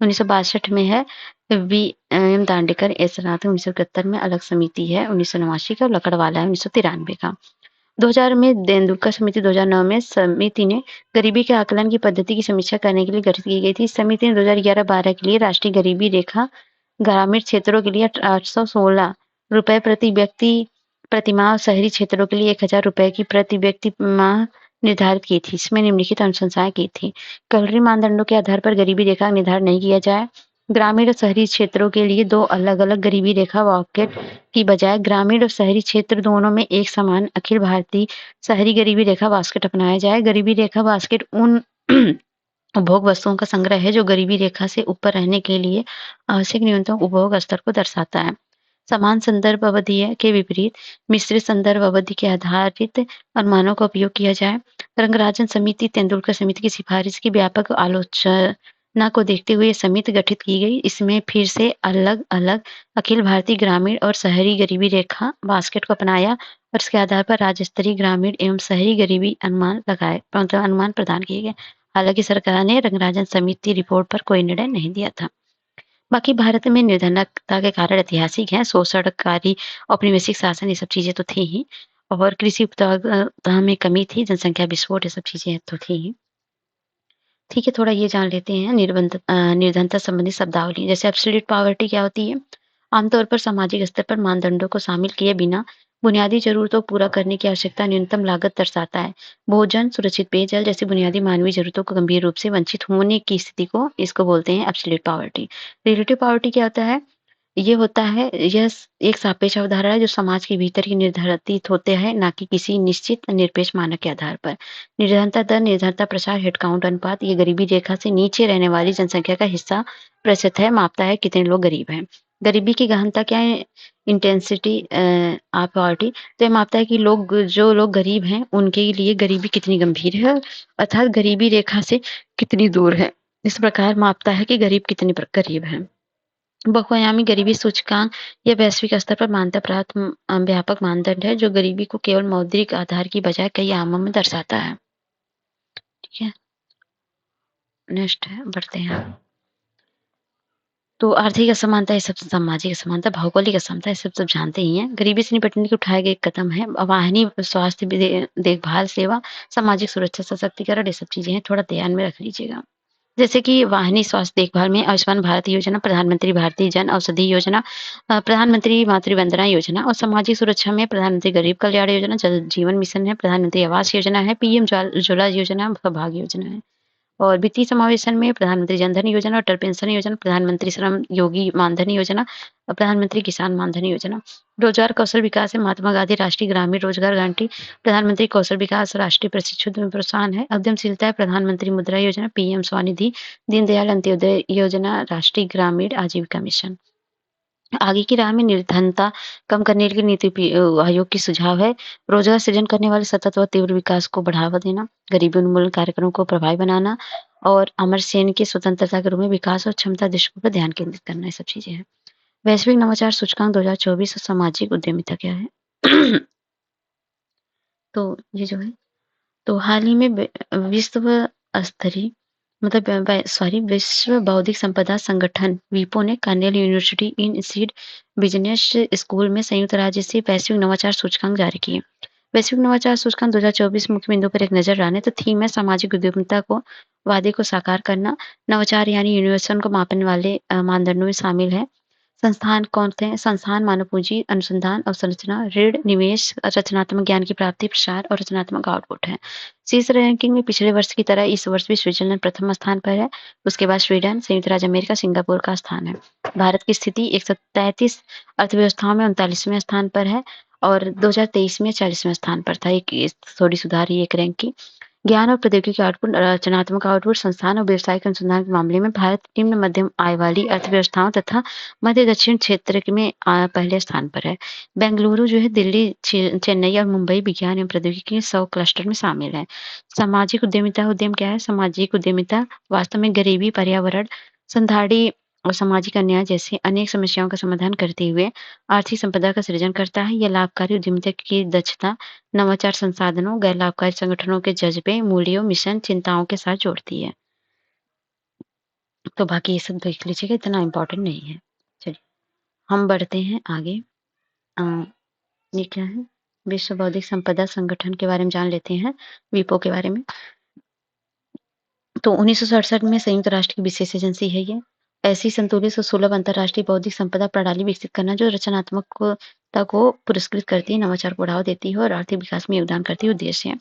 1962 में है वी एम दांडेकर, एस राथ 1971 में अलग समिति है 1989 का और लकड़वाला है 1993 का। 2000 में तेंदुलकर समिति 2009 में समिति ने गरीबी के आकलन की पद्धति की समीक्षा करने के लिए गठित की गई थी। समिति ने 2011-12 के लिए राष्ट्रीय गरीबी रेखा ग्रामीण क्षेत्रों के लिए 816 रुपए प्रति व्यक्ति प्रतिमाह और शहरी क्षेत्रों के लिए 1000 रुपए की प्रति व्यक्ति माह निर्धारित की थी। इसमें निम्नलिखित अनुशंसाएं की थी। कैलोरी मानदंडों के आधार पर गरीबी रेखा का निर्धारण नहीं किया जाए। ग्रामीण और शहरी क्षेत्रों के लिए 2 अलग-अलग गरीबी रेखा बकेट की बजाय ग्रामीण और शहरी क्षेत्र दोनों में एक समान अखिल भारतीय शहरी गरीबी रेखा बास्केट अपनाया जाए। गरीबी रेखा बास्केट उन उपभोग वस्तुओं का संग्रह है जो गरीबी रेखा से ऊपर रहने के लिए आवश्यक न्यूनतम उपभोग स्तर को दर्शाता है। समान संदर्भ अवधि के विपरीत मिश्रित संदर्भ अवधि के आधारित अनुमानों का उपयोग किया जाए। रंगराजन समिति तेंदुलकर समिति की सिफारिश की व्यापक आलोचना को देखते हुए समिति गठित की गई। इसमें फिर से अलग-अलग अखिल भारतीय ग्रामीण और शहरी गरीबी रेखा बास्केट को अपनाया और इसके आधार पर राज्य स्तरीय ग्रामीण एवं शहरी गरीबी अनुमान प्रदान किए गए। हालांकि सरकार ने रंगराजन समिति रिपोर्ट पर कोई निर्णय नहीं दिया था। बाकी भारत में निर्धनता के कारण ऐतिहासिक हैं, शोषणकारी औपनिवेशिक शासन ये सब चीजें तो थी ही और कृषि उत्पादकता में कमी थी, जनसंख्या विस्फोट ये सब चीजें तो थी ही। ठीक है, थोड़ा ये जान लेते हैं निर्धनता संबंधी शब्दावली। जैसे एब्सोल्यूट पॉवर्टी क्या होती है? आमतौर पर सामाजिक स्तर पर मानदंडों को शामिल किए बिना बुनियादी जरूरतों को पूरा करने की आवश्यकता न्यूनतम लागत दर्शाता है। भोजन, सुरक्षित पेयजल जैसी बुनियादी मानवीय जरूरतों को गंभीर रूप से वंचित होने की स्थिति को इसको बोलते हैं एब्सोल्यूट पॉवर्टी। रिलेटिव पॉवर्टी क्या होता है? ये होता है यह एक सापेक्ष अवधारणा है जो समाज के भीतर ही निर्धारित होते हैं, ना कि किसी निश्चित निरपेक्ष मानक के आधार पर। निर्धनता दर, निर्धनता प्रसार, हेडकाउंट अनुपात ये गरीबी रेखा से नीचे रहने वाली जनसंख्या का हिस्सा प्रतिशत है, मापता है कितने लोग गरीब हैं। गरीबी की गहनता क्या है? Intensity of poverty. तो ये मापता है कि जो लोग गरीब हैं उनके लिए गरीबी कितनी गंभीर है, अर्थात गरीबी रेखा से कितनी दूर है। इस प्रकार मापता है कि गरीब कितने गरीब हैं। बहुआयामी गरीबी सूचकांक यह वैश्विक स्तर पर मान्यता प्राप्त व्यापक मानदंड है जो गरीबी को केवल मौद्रिक आधार की बजाय कई आयामों में दर्शाता है। ठीक है, नेक्स्ट है, बढ़ते हैं। तो आर्थिक असमानता ये सब, सामाजिक असमानता, भौगोलिक असमानता ये सब जानते ही हैं। गरीबी से निपटने के उठाए गए कदम है वाहिनी स्वास्थ्य देखभाल सेवा, सामाजिक सुरक्षा, सशक्तिकरण ये सब चीजें हैं, थोड़ा ध्यान में रख लीजिएगा। जैसे कि वाहिनी स्वास्थ्य देखभाल में आयुष्मान भारत योजना, प्रधानमंत्री भारतीय जन औषधि योजना, प्रधानमंत्री मातृ वंदना योजना और सामाजिक सुरक्षा में प्रधानमंत्री गरीब कल्याण योजना, जल जीवन मिशन है, प्रधानमंत्री आवास योजना है, पीएम उज्ज्वला योजना, सौभाग्य योजना है। और वित्तीय समावेशन में प्रधानमंत्री जनधन योजना, अटल पेंशन योजना, प्रधानमंत्री श्रम योगी मानधन योजना और प्रधानमंत्री किसान मानधन योजना। रोजगार कौशल विकास है, महात्मा गांधी राष्ट्रीय ग्रामीण रोजगार गारंटी, प्रधानमंत्री कौशल विकास, राष्ट्रीय प्रशिक्षुता प्रोत्साहन है। उद्यमशीलता है, प्रधानमंत्री मुद्रा योजना, पीएम स्वनिधि, दीनदयाल अंत्योदय योजना, राष्ट्रीय ग्रामीण आजीविका मिशन। आगे की राह में निर्धनता कम करने के लिए आयोग की सुझाव है, रोजगार सृजन करने वाले सतत व तीव्र विकास को बढ़ावा देना, गरीबी उन्मूलन कार्यक्रमों को प्रभावी बनाना और अमर सेन की स्वतंत्रता के रूप में विकास और क्षमता दृष्टि पर ध्यान केंद्रित करना, ये सब चीजें हैं। वैश्विक नवाचार सूचकांक 2024 और सामाजिक उद्यमिता क्या है? तो ये जो है, तो हाल ही में विश्व स्तरीय मतलब विश्व बौद्धिक संपदा संगठन वीपो ने कार्नेल यूनिवर्सिटी इन सीड बिजनेस स्कूल में संयुक्त राज्य से वैश्विक नवाचार सूचकांक जारी किए। वैश्विक नवाचार सूचकांक 2024 मुख्य बिंदु पर एक नजर डालें तो थीम है सामाजिक उद्यमिता को वादे को साकार करना, नवाचार यानी इनोवेशन को मापने वाले मानदंडों में शामिल है। संस्थान कौन थे? संस्थान मानव पूंजी, अनुसंधान, अवसंरचना, ऋण, निवेश, रचनात्मक ज्ञान की प्राप्ति, प्रसार और रचनात्मक आउटपुट है। शीर्ष रैंकिंग में पिछले वर्ष की तरह इस वर्ष भी स्विट्जरलैंड प्रथम स्थान पर है। उसके बाद स्वीडन, संयुक्त राज्य अमेरिका, सिंगापुर का स्थान है। भारत की स्थिति 133 अर्थव्यवस्थाओं में 39वें स्थान पर है और 2023 में 40वें स्थान पर था। एक थोड़ी सुधार ही एक रैंक की। ज्ञान और प्रौद्योगिकी आउटपुट, रचनात्मक आउटपुट, संस्थान और व्यावसायिक अनुसंधान के मामले में भारत निम्न मध्यम आय वाली अर्थव्यवस्थाओं तथा मध्य दक्षिण क्षेत्र में पहले स्थान पर है। बेंगलुरु जो है दिल्ली, चेन्नई और मुंबई विज्ञान एवं प्रौद्योगिकी के 100 क्लस्टर में शामिल है। सामाजिक उद्यमिता उद्यम क्या है? सामाजिक उद्यमिता वास्तव में गरीबी, पर्यावरण, संधाड़ी और सामाजिक अन्याय जैसे अनेक समस्याओं का समाधान करते हुए आर्थिक संपदा का सृजन करता है। यह लाभकारी उद्यमिता की दक्षता, नवाचार संसाधनों, गैर लाभकारी संगठनों के जज्बे, मूल्यों, मिशन, चिंताओं के साथ जोड़ती है। तो बाकी ये सब देख लीजिएगा, इतना इम्पोर्टेंट नहीं है। चलिए हम बढ़ते हैं आगे। अ, ये क्या है? विश्व बौद्धिक संपदा संगठन के बारे में जान लेते हैं, विपो के बारे में। तो 1967 में संयुक्त राष्ट्र की विशेष एजेंसी है ये। ऐसी संतुलित और सुलभ अंतर्राष्ट्रीय बौद्धिक संपदा प्रणाली विकसित करना जो रचनात्मकता को पुरस्कृत करती है, नवाचार को बढ़ावा देती है और आर्थिक विकास में योगदान करती है उद्देश्य है।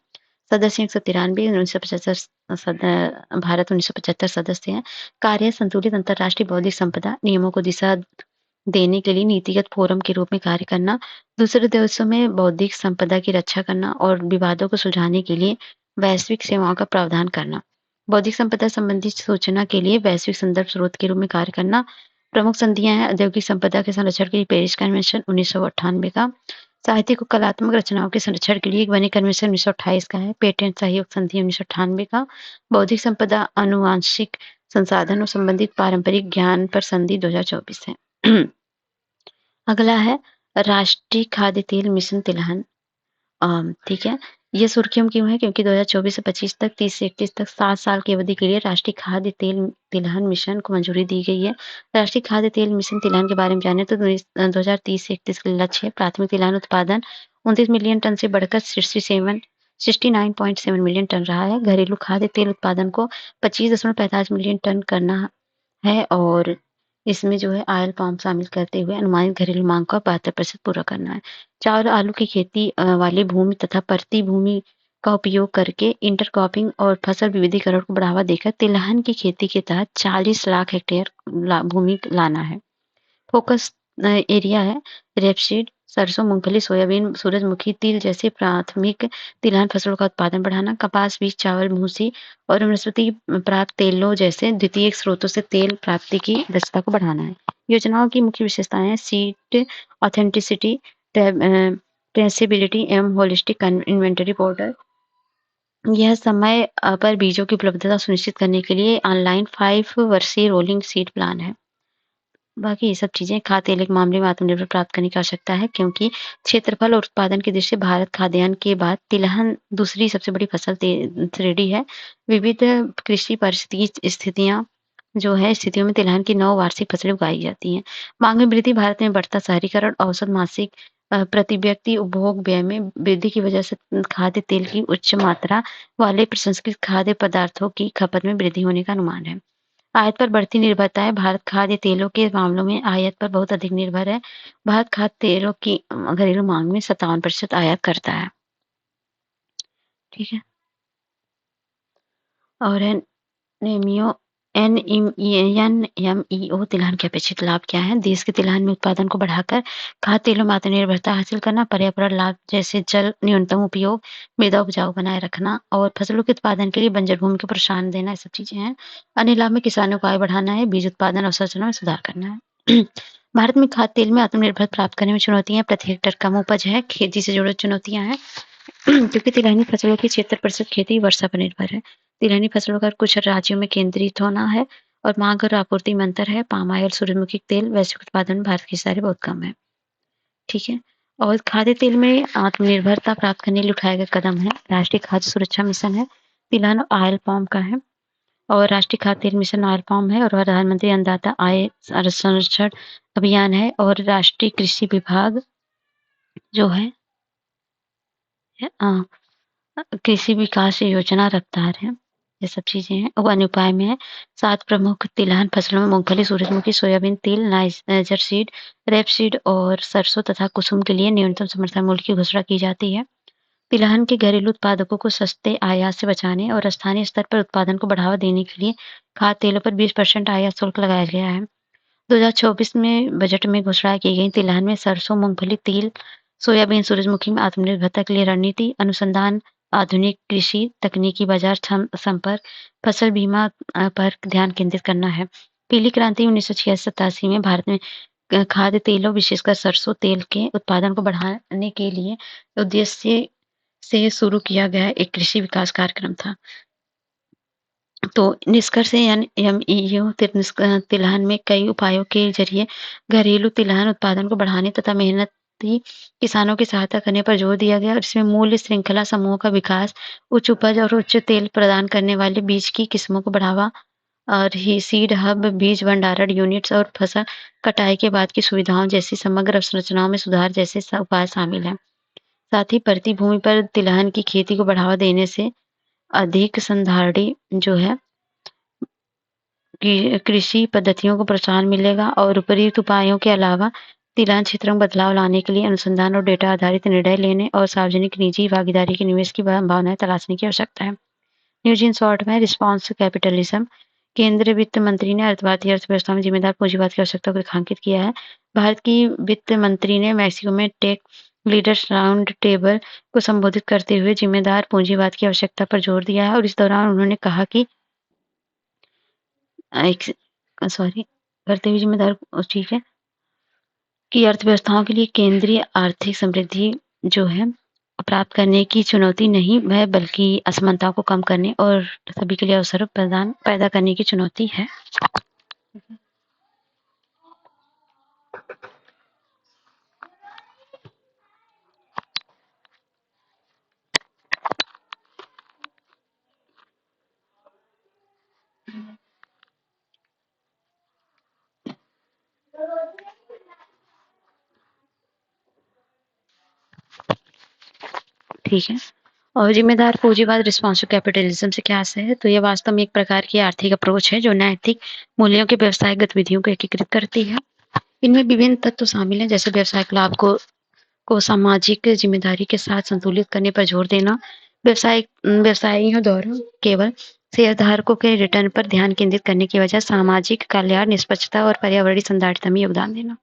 सदस्य 193, 1975 भारत 1975 सदस्य हैं। कार्य संतुलित अंतर्राष्ट्रीय बौद्धिक संपदा नियमों को दिशा देने के लिए नीतिगत फोरम के रूप में कार्य करना, दूसरे देशों में बौद्धिक संपदा की रक्षा करना और विवादों को सुलझाने के लिए वैश्विक सेवाओं का प्रावधान करना। बौद्धिक संपदा संबंधी सूचना के लिए वैश्विक संदर्भ स्रोत के रूप में कार्य करना। प्रमुख संधियां हैं औद्योगिक संपदा के संरक्षण के लिए पेरिस कन्वेंशन 1998 का, साहित्यिक और कलात्मक रचनाओं के संरक्षण के लिए बनी कन्वेंशन 1928 का है, पेटेंट सहयोग संधि 1998 का, बौद्धिक संपदा आनुवांशिक संसाधन और संबंधित पारंपरिक ज्ञान पर संधि 2024 है। अगला है राष्ट्रीय खाद्य तेल मिशन तिलहन। ठीक है, ये सुर्खियों में क्यों है? क्योंकि 2024 से 25 तक, 30 से 31 तक 7 साल की अवधि के लिए राष्ट्रीय खाद्य तेल तिलहन मिशन को मंजूरी दी गई है। राष्ट्रीय खाद्य तेल मिशन तिलहन के बारे में जाने तो 2030 से 31 के लक्ष्य है। प्राथमिक तिलहन उत्पादन 29 मिलियन टन से बढ़कर 69.7 मिलियन टन रहा है। घरेलू खाद्य तेल उत्पादन को 25.45 मिलियन टन करना है और इसमें जो है ऑयल पाम शामिल करते हुए अनुमानित घरेलू मांग का 72% पूरा करना है। चावल आलू की खेती वाली भूमि तथा परती भूमि का उपयोग करके इंटरक्रॉपिंग और फसल विविधीकरण को बढ़ावा देकर तिलहन की खेती के तहत 40 लाख हेक्टेयर भूमि लाना है। फोकस एरिया है रेपसीड, सरसों, मूंगफली, सोयाबीन, सूरजमुखी, तिल जैसे प्राथमिक तिलहन फसलों का उत्पादन बढ़ाना, कपास, बीज, चावल, भूसी और वनस्पति प्राप्त तेलों जैसे द्वितीयक स्रोतों से तेल प्राप्ति की दक्षता को बढ़ाना है। योजनाओं की मुख्य विशेषताएं हैं सीड ऑथेंटिसिटी, ट्रेसेबिलिटी एवं होलिस्टिक इन्वेंटरी पोर्टल। यह समय पर बीजों की उपलब्धता सुनिश्चित करने के लिए ऑनलाइन 5 वर्षीय रोलिंग सीड प्लान है। बाकी ये सब चीजें खाद्य तेल के मामले में आत्मनिर्भर प्राप्त करने की आवश्यकता है क्योंकि क्षेत्रफल और उत्पादन की दृष्टि से भारत खाद्यान्न के बाद तिलहन दूसरी सबसे बड़ी फसल श्रेणी है। विविध कृषि पारिस्थितिकी स्थितियां जो है स्थितियों में तिलहन की 9 वार्षिक फसलें उगाई जाती हैं। मांग में वृद्धि, भारत में बढ़ता शहरीकरण, औसत मासिक प्रति व्यक्ति उपभोग व्यय में वृद्धि की वजह से खाद्य तेल की उच्च मात्रा वाले प्रसंस्कृत खाद्य पदार्थों की खपत में वृद्धि होने का अनुमान है। आयात पर बढ़ती निर्भरता है। भारत खाद्य तेलों के मामलों में आयात पर बहुत अधिक निर्भर है। भारत खाद्य तेलों की घरेलू मांग में 57% आयात करता है। ठीक है। और एनएमईओ एनएमईओ तिलहन के अपेक्षित लाभ क्या है? देश के तिलहन में उत्पादन को बढ़ाकर खाद्य तेलों में आत्मनिर्भरता हासिल करना, पर्यावरण लाभ जैसे जल न्यूनतम उपयोग, मृदा उपजाऊ बनाए रखना और फसलों के उत्पादन के लिए बंजर भूमि को प्रोत्साहन देना, ये सब चीजें हैं। अन्य लाभ में किसानों को आय बढ़ाना है, बीज उत्पादन अवसंरचना में सुधार करना है। भारत में खाद्य तेल में आत्मनिर्भर प्राप्त करने में चुनौतियां प्रति हेक्टेयर कम उपज है, खेती से जुड़ी चुनौतियां हैं। क्योंकि तिलहनी फसलों की 76% खेती वर्षा पर निर्भर है। तिलहनी फसलों का कुछ राज्यों में केंद्रित होना है और मांग और आपूर्ति में अंतर है। पाम ऑयल, सूरजमुखी तेल वैश्विक उत्पादन में भारत की हिस्सेदारी बहुत कम है। ठीक है। और खाद्य तेल में आत्मनिर्भरता प्राप्त करने के लिए उठाए गए कदम है। राष्ट्रीय खाद्य सुरक्षा मिशन है, तिलहन ऑयल पाम का है और राष्ट्रीय खाद्य तेल मिशन ऑयल पाम है और प्रधानमंत्री अन्नदाता आय संरक्षण अभियान है और राष्ट्रीय कृषि विभाग जो है कृषि विकास योजना रफ्तार है। ये सब चीजें हैं। और अन्य उपाय में है 7 प्रमुख तिलहन फसलों में मूंगफली, सूरजमुखी, सोयाबीन तेल, नाइजर सीड, रेपसीड और सरसों तथा कुसुम के लिए न्यूनतम समर्थन मूल्य की घोषणा की जाती है। तिलहन के घरेलू उत्पादकों को सस्ते आयात से बचाने और स्थानीय स्तर पर उत्पादन को बढ़ावा देने के लिए खाद्य तेलों पर 20% आयात शुल्क लगाया गया है। 2024 में बजट में घोषणा की गई तिलहन में सरसों, मूंगफली, तिल, सोयाबीन, सूरजमुखी में आत्मनिर्भरता के लिए रणनीति, अनुसंधान, आधुनिक कृषि तकनीकी, बाजार संपर्क, फसल बीमा पर ध्यान केंद्रित करना है। पीली क्रांति 1986-87 में भारत में खाद्य तेलों विशेषकर सरसों तेल के उत्पादन को बढ़ाने के लिए उद्देश्य से शुरू किया गया एक कृषि विकास कार्यक्रम था। तो निष्कर्ष एनएमईओ तिलहन में कई उपायों के जरिए घरेलू तिलहन उत्पादन को बढ़ाने तथा मेहनती किसानों की सहायता करने पर जोर दिया गया और इसमें मूल्य श्रृंखला समूहों का विकास, उच्च उपज और उच्च तेल प्रदान करने वाले बीज की किस्मों को बढ़ावा और ही सीड हब, बीज भंडारण यूनिट्स और फसल कटाई के बाद की सुविधाओं जैसी समग्र अवसंरचनाओं में सुधार जैसे उपाय शामिल हैं। साथ ही प्रति भूमि पर तिलहन की खेती को बढ़ावा देने से अधिक संधारणी जो है कृषि पद्धतियों को प्रोत्साहन मिलेगा और उपयुक्त उपायों के अलावा तिलहन क्षेत्र में बदलाव लाने के लिए अनुसंधान और डेटा आधारित निर्णय लेने और सार्वजनिक निजी भागीदारी के निवेश की भावनाएं तलाशने की आवश्यकता है। न्यूज इन शॉर्ट में रिस्पॉन्स कैपिटलिज्म केंद्रीय वित्त मंत्री ने भारतीय अर्थव्यवस्था में जिम्मेदार पूंजीवाद की आवश्यकता को रेखांकित किया है। भारत की वित्त मंत्री ने मैक्सिको में टेक लीडर्स राउंड टेबल को संबोधित करते हुए जिम्मेदार पूंजीवाद की आवश्यकता पर जोर दिया है और इस दौरान उन्होंने कहा कि करते हुए जिम्मेदार ठीक है कि अर्थव्यवस्थाओं के लिए केंद्रीय आर्थिक समृद्धि जो है प्राप्त करने की चुनौती नहीं है बल्कि असमानताओं को कम करने और सभी के लिए अवसर पैदा करने की चुनौती है। ठीक है। और जिम्मेदार पूंजीवाद रिस्पॉन्सिव कैपिटलिज्म से क्या है? तो यह वास्तव में एक प्रकार की आर्थिक अप्रोच है जो नैतिक मूल्यों के व्यवसायिक गतिविधियों को एकीकृत करती है। इनमें विभिन्न तत्व शामिल हैं जैसे व्यवसायिक लाभ को सामाजिक जिम्मेदारी के साथ संतुलित करने पर जोर देना, व्यवसायियों द्वारा केवल शेयरधारकों के रिटर्न पर ध्यान केंद्रित करने की वजह सामाजिक कल्याण, निष्पक्षता और पर्यावरणीय संधारिता में योगदान देना।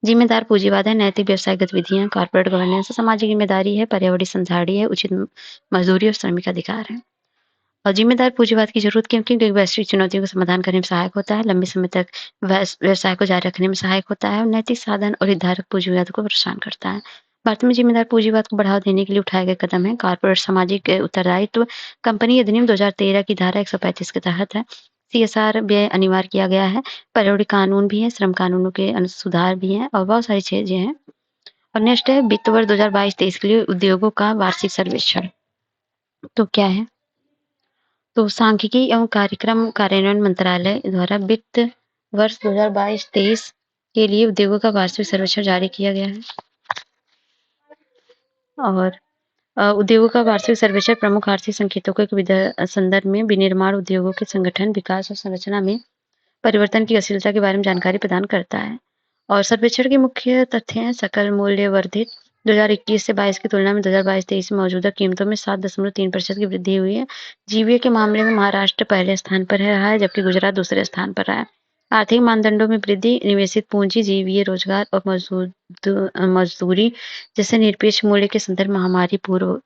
जिम्मेदार पूंजीवाद है नैतिक व्यवसाय गतिविधियां, कॉर्पोरेट गवर्नेंस, सामाजिक जिम्मेदारी है, पर्यावरणीय संधाड़ी है, उचित मजदूरी और श्रमिक अधिकार है। और जिम्मेदार पूंजीवाद की जरूरत क्यों? क्योंकि वैश्विक चुनौतियों का समाधान करने में सहायक होता है, लंबे समय तक व्यवसाय को जारी रखने में सहायक होता है और नैतिक साधन और हितधारक पूंजीवाद को प्रोत्साहन करता है। भारत में जिम्मेदार पूंजीवाद को बढ़ावा देने के लिए उठाए गए कदम है कॉर्पोरेट सामाजिक उत्तरदायित्व कंपनी अधिनियम 2013 की धारा 135 के तहत है। सीएसआर व्यय अनिवार्य किया गया है, पर्यावरणीय कानून भी है, श्रम कानूनों के सुधार भी हैं और बहुत सारी चीजें हैं। और नेक्स्ट है वित्त वर्ष 2022-23 के लिए उद्योगों का वार्षिक सर्वेक्षण। तो क्या है? तो सांख्यिकी एवं कार्यक्रम कार्यान्वयन मंत्रालय द्वारा वित्त वर्ष 2022-23 के लिए उद्योगों का वार्षिक सर्वेक्षण जारी किया गया है। और उद्योगों का वार्षिक सर्वेक्षण प्रमुख आर्थिक संकेतों के संदर्भ में विनिर्माण उद्योगों के संगठन, विकास और संरचना में परिवर्तन की गतिशीलता के बारे में जानकारी प्रदान करता है। और सर्वेक्षण के मुख्य तथ्य हैं सकल मूल्य वर्धित 2021 से 22 की तुलना में 2022-23 में मौजूदा कीमतों में 7.3% की वृद्धि हुई है। जीवीए के मामले में महाराष्ट्र पहले स्थान पर रहा है, जबकि गुजरात दूसरे स्थान पर रहा है। आर्थिक मानदंडों में वृद्धि, निवेशित पूंजी, जीवीए, रोजगार और मजदूरी जैसे निरपेक्ष मूल्य के संदर्भ महामारी पूर्व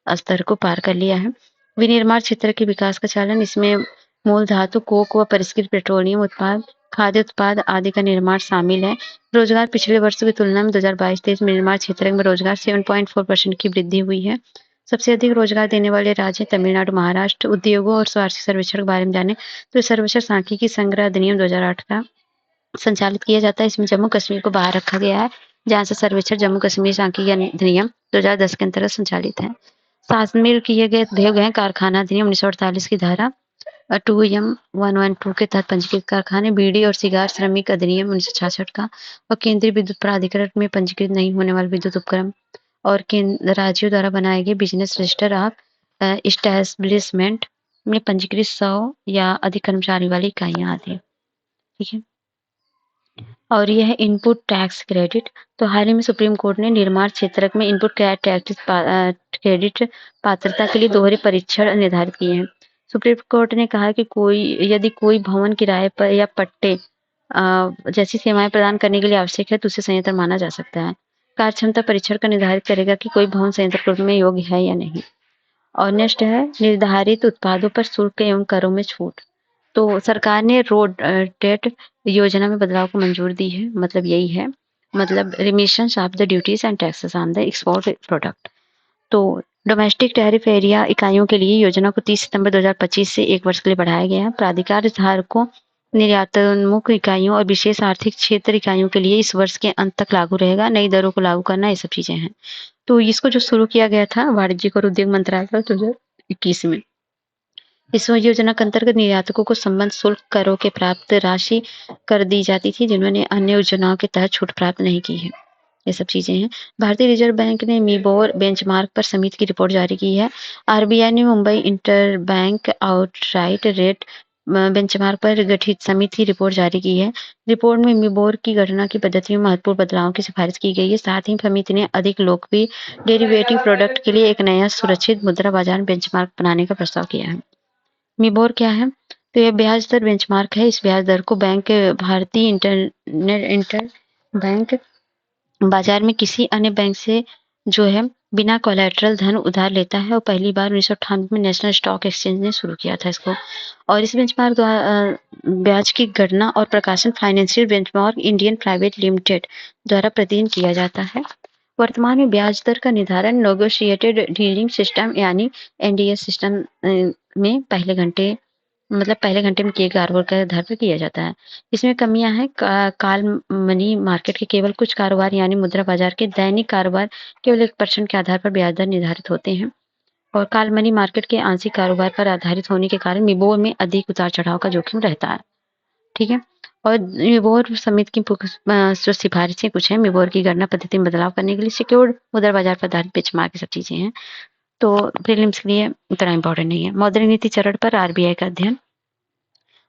स्तर को पार कर लिया है। विनिर्माण क्षेत्र के विकास का चालन, इसमें मूल धातु, कोक व परिष्कृत पेट्रोलियम उत्पाद, खाद्य उत्पाद आदि का निर्माण शामिल है। रोजगार पिछले वर्षों की तुलना में 2022-23 में निर्माण क्षेत्र में रोजगार 7.4% की वृद्धि हुई है। सबसे अधिक रोजगार देने वाले राज्य तमिलनाडु, महाराष्ट्र। उद्योगों और वार्षिक सर्वेक्षण के बारे में जाने तो सर्वेक्षण सांख्यिकी संग्रह अधिनियम 2008 का संचालित किया जाता है। इसमें जम्मू कश्मीर को बाहर रखा गया है, जहाँ से सर्वेक्षण जम्मू कश्मीर सांख्यिकी अधिनियम 2010 के अंतर्गत संचालित है। शामिल किए गए कारखाना अधिनियम 1948 की धारा 2M112 के तहत पंजीकृत कारखाने, बीड़ी और सिगार श्रमिक अधिनियम 1966 का और केंद्रीय विद्युत प्राधिकरण में पंजीकृत नहीं होने वाले विद्युत उपक्रम और केंद्र राज्यों द्वारा बनाए गए बिजनेस रजिस्टर ऑफ एस्टेब्लिशमेंट में पंजीकृत 100 या अधिक कर्मचारी वाली इकाइयां आदि। ठीक है। और यह है इनपुट टैक्स क्रेडिट। तो हाल ही में सुप्रीम कोर्ट ने निर्माण क्षेत्र में इनपुट टैक्स क्रेडिट पात्रता के लिए दोहरे परीक्षण निर्धारित किए हैं। सुप्रीम कोर्ट ने कहा कि यदि कोई भवन किराए पर या पट्टे जैसी सेवाएं प्रदान करने के लिए आवश्यक है तो उसे संयंत्र माना जा सकता है। कार्यक्षमता परीक्षण का निर्धारित करेगा कि कोई भवन संयंत्र के रूप में योग्य है या नहीं। और नेक्स्ट है निर्धारित उत्पादों पर शुल्क एवं करों में छूट। तो सरकार ने रोड टेट योजना में बदलाव को मंजूर दी है, मतलब यही है, मतलब remissions of the duties and taxes on the export product. तो डोमेस्टिक टैरिफ एरिया इकाइयों के लिए योजना को 30 सितंबर 2025 से 1 वर्ष के लिए बढ़ाया गया है। प्राधिकार धारकों, निर्यातोन्मुख इकाइयों और विशेष आर्थिक क्षेत्र इकाइयों के लिए इस वर्ष के अंत तक लागू रहेगा। नई दरों को लागू करना, ये सब चीजें हैं। तो इसको जो शुरू किया गया था वाणिज्यिक और उद्योग मंत्रालय 2021 में। इस योजना के अंतर्गत निर्यातकों को संबंध शुल्क करों के प्राप्त राशि कर दी जाती थी, जिन्होंने अन्य योजनाओं के तहत छूट प्राप्त नहीं की है। ये सब चीजें हैं। भारतीय रिजर्व बैंक ने मीबोर बेंचमार्क पर समिति की रिपोर्ट जारी की है। आरबीआई ने Mumbai inter bank outright rate benchmark पर गठित समिति की रिपोर्ट जारी की है। रिपोर्ट में मीबोर की गणना की पद्धति में महत्वपूर्ण बदलावों की सिफारिश की गई है। साथ ही समिति ने अधिक लोकप्रिय डेरिवेटिव प्रोडक्ट के लिए एक नया सुरक्षित मुद्रा बाजार बेंचमार्क बनाने का प्रस्ताव किया है। मीबोर क्या है? तो यह ब्याज दर बेंचमार्क है। इस ब्याज दर को भारतीय इंटर बैंक बाजार में किसी अन्य बैंक से जो है बिना कोलैटरल धन उधार लेता है और पहली बार 1998 में नेशनल स्टॉक एक्सचेंज ने शुरू किया था इसको। और इस बेंचमार्क ब्याज की गणना और प्रकाशन financial benchmark Indian private limited द्वारा प्रतिदिन किया जाता है। वर्तमान में ब्याज दर का निर्धारण नेगोशिएटेड डीलिंग सिस्टम यानी एनडीएस सिस्टम में पहले घंटे में किए कारोबार के आधार पर किया जाता है। इसमें कमियां हैं। काल मनी मार्केट के केवल कुछ कारोबार यानी मुद्रा बाजार के दैनिक कारोबार केवल 1% के आधार पर ब्याज दर निर्धारित होते हैं और काल मनी मार्केट के आंशिक कारोबार पर आधारित होने के कारण मिबोर में अधिक उतार चढ़ाव का जोखिम रहता है। ठीक है। और मिबोर समिति की जो सिफारिशें कुछ है मिबोर की गणना पद्धति में बदलाव करने के लिए सिक्योर्ड मुद्रा बाजार पर आधारित बेंचमार्क सब चीजें हैं। तो प्रीलिम्स के लिए उतना इम्पोर्टेंट नहीं है। मौद्रिक नीति चरण पर आरबीआई का अध्ययन।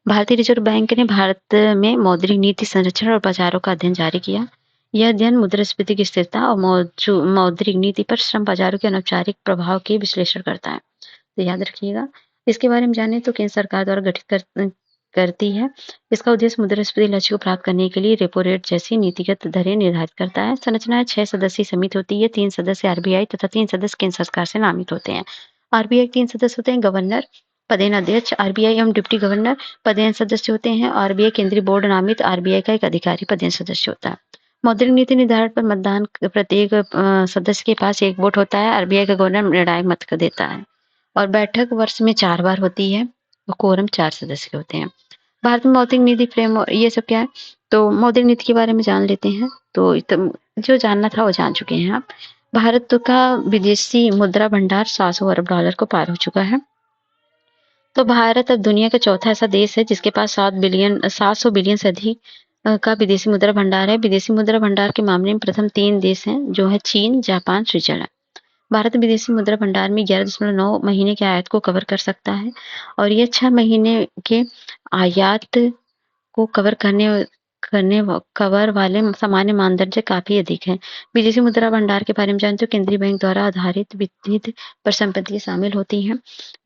भारतीय रिजर्व बैंक ने भारत में मौद्रिक नीति संरचना और बाजारों का अध्ययन जारी किया। यह अध्ययन मुद्रास्फीति की स्थिरता और मौद्रिक नीति पर श्रम बाजारों के अनौपचारिक प्रभाव के विश्लेषण करता है। तो याद रखिएगा। इसके बारे में जाने तो केंद्र सरकार द्वारा गठित करती है। इसका उद्देश्य मुद्रास्फीति लक्ष्य को प्राप्त करने के लिए रेपो रेट जैसी नीतिगत दरें निर्धारित करता है। संरचना 6 सदस्यीय समिति होती है। 3 सदस्य आरबीआई तथा 3 सदस्य केंद्र सरकार से नामित होते हैं। आरबीआई 3 सदस्य होते हैं। गवर्नर, पदेन अध्यक्ष, आरबीआई एवं डिप्टी गवर्नर पदेन सदस्य होते हैं। आरबीआई केंद्रीय बोर्ड नामित आरबीआई का एक अधिकारी पदेन सदस्य होता है। मौद्रिक नीति निर्धारण पर मतदान प्रत्येक सदस्य के पास एक वोट होता है। आरबीआई का गवर्नर निर्णायक मत देता है और बैठक वर्ष में 4 बार होती है और कोरम 4 सदस्य के होते हैं। भारत में मौद्रिक नीति फ्रेमवर्क ये सब क्या है? तो मौद्रिक नीति के बारे में जान लेते हैं। तो जो जानना था वो जान चुके हैं आप। भारत का विदेशी मुद्रा भंडार 700 अरब डॉलर को पार हो चुका है। तो भारत अब दुनिया का चौथा ऐसा देश है जिसके पास 700 बिलियन से अधिक का विदेशी मुद्रा भंडार है। विदेशी मुद्रा भंडार के मामले में प्रथम 3 देश हैं, जो है चीन, जापान, स्विट्ज़रलैंड। भारत विदेशी मुद्रा भंडार में 11.9 महीने के आयात को कवर कर सकता है और ये 6 महीने के आयात को कवर वाले सामान्य मानदंड से काफ़ी अधिक है। विदेशी मुद्रा भंडार के बारे में जानें तो केंद्रीय बैंक द्वारा आधारित वित्तीय परिसंपत्तियाँ शामिल होती हैं।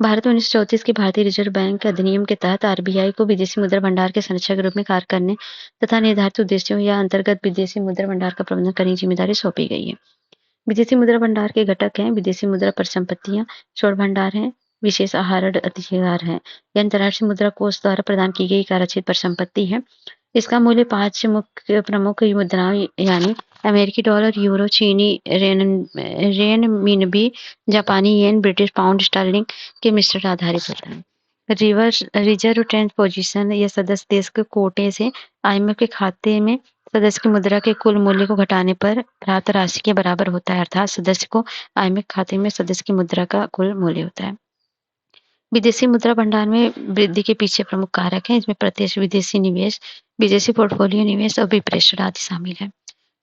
भारत में 1934 के भारतीय रिजर्व बैंक अधिनियम के तहत आरबीआई को विदेशी मुद्रा भंडार के संरक्षक के रूप में कार्य करने तथा निर्धारित उद्देश्यों या अंतर्गत विदेशी मुद्रा भंडार का प्रबंधन करने की जिम्मेदारी सौंपी गई है। विदेशी मुद्रा भंडार के घटक हैं विदेशी मुद्रा परिसंपत्तियां, छोड़ भंडार है, विशेष आहार अधिकार है। यह अंतर्राष्ट्रीय मुद्रा कोष द्वारा प्रदान की गई एक आरक्षित परिसंपत्ति है। इसका मूल्य 5 मुख्य प्रमुख मुद्राओं यानी अमेरिकी डॉलर, यूरो, चीनी रेनमिनबी, जापानी येन, ब्रिटिश पाउंड स्टर्लिंग के मिश्रण आधारित होता है। रिजर्व ट्रांसपोजिशन या सदस्य देश के कोटे से आईएमएफ के खाते में सदस्य की मुद्रा के कुल मूल्य को घटाने पर प्राप्त राशि के बराबर होता है, अर्थात सदस्य को आईएमएफ खाते में सदस्य की मुद्रा का कुल मूल्य होता है। विदेशी मुद्रा भंडार में वृद्धि के पीछे प्रमुख कारक हैं। इसमें प्रत्यक्ष विदेशी निवेश, विदेशी पोर्टफोलियो निवेश और विप्रेषण आदि शामिल है।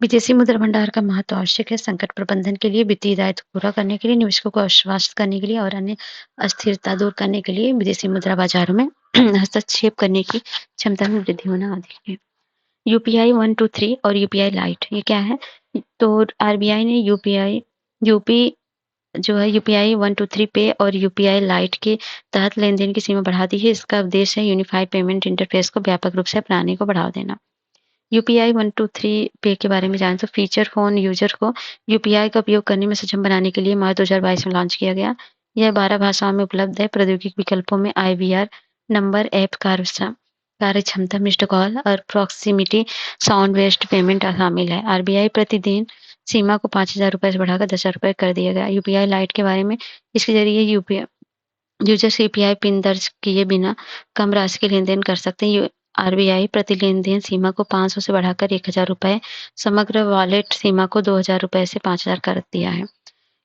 विदेशी मुद्रा भंडार का महत्व आवश्यक है संकट प्रबंधन के लिए, वित्तीय दायित्व पूरा करने के लिए, निवेशकों को आश्वस्त करने के लिए और अन्य अस्थिरता दूर करने के लिए विदेशी मुद्रा बाजारों में हस्तक्षेप करने की क्षमता में वृद्धि होना अधिक है। यूपीआई 123 और यूपीआई लाइट ये क्या है? तो आरबीआई ने यूपी जो है यूपीआई 123 पे और यूपीआई लाइट के तहत लेन-देन की सीमा बढ़ा दी है। इसका उद्देश्य है यूनिफाइड पेमेंट इंटरफेस को व्यापक रूप से अपनाने को बढ़ावा देना। यूपीआई 123 पे के बारे में जानें तो फीचर फोन यूजर को यूपीआई का उपयोग करने में सक्षम बनाने के लिए मार्च 2022 में लॉन्च किया गया। यह 12 भाषाओं में उपलब्ध है। प्रौद्योगिकी विकल्पों में आईवीआर नंबर, ऐप कार्यक्षमता, मिस्ड कॉल और प्रॉक्सिमिटी साउंड बेस्ड पेमेंट शामिल है। आरबीआई प्रतिदिन सीमा को 5,000 रुपए से बढ़ाकर 10,000 रुपए कर दिया गया। यूपीआई लाइट के बारे में इसके जरिए यूजर्स यूपीआई पिन दर्ज किए बिना कम राशि के लेन-देन कर सकते हैं। आरबीआई प्रति लेन-देन सीमा को 500 से बढ़ाकर 1,000 रुपए, समग्र वॉलेट सीमा को 2,000 रुपए से 5,000 कर दिया है।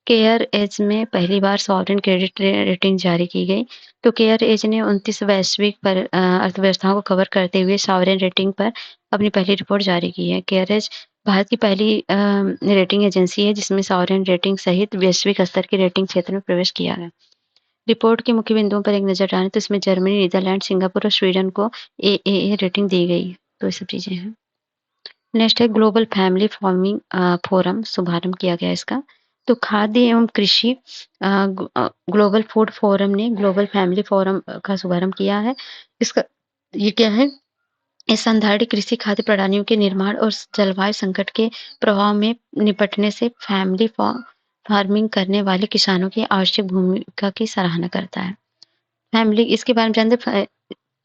केयर एज में पहली बार सॉवरेन क्रेडिट रेटिंग जारी की गई। तो केयर एज ने 29 वैश्विक अर्थव्यवस्थाओं को कवर करते हुए सॉवरेन रेटिंग पर अपनी पहली रिपोर्ट जारी की है। केयर एज भारत की पहली रेटिंग एजेंसी है जिसमें सॉवरेन रेटिंग सहित वैश्विक स्तर की रेटिंग क्षेत्र में प्रवेश किया है। रिपोर्ट के मुख्य बिंदुओं पर एक नजर डालें तो इसमें जर्मनी, नीदरलैंड, सिंगापुर और स्वीडन को एए रेटिंग दी गई। तो ये सब चीजें हैं। नेक्स्ट है ग्लोबल फैमिली फार्मिंग फोरम, शुभारंभ किया गया इसका। तो खाद्य एवं कृषि ग्लोबल फूड फोरम ने ग्लोबल फैमिली फोरम का शुभारंभ किया है। इसका ये क्या है? इस संधारित कृषि खाद्य प्रणालियों के निर्माण और जलवायु संकट के प्रभाव में निपटने से फैमिली फार्मिंग करने वाले किसानों की आवश्यक भूमिका की सराहना करता है। फैमिली इसके बारे में जानते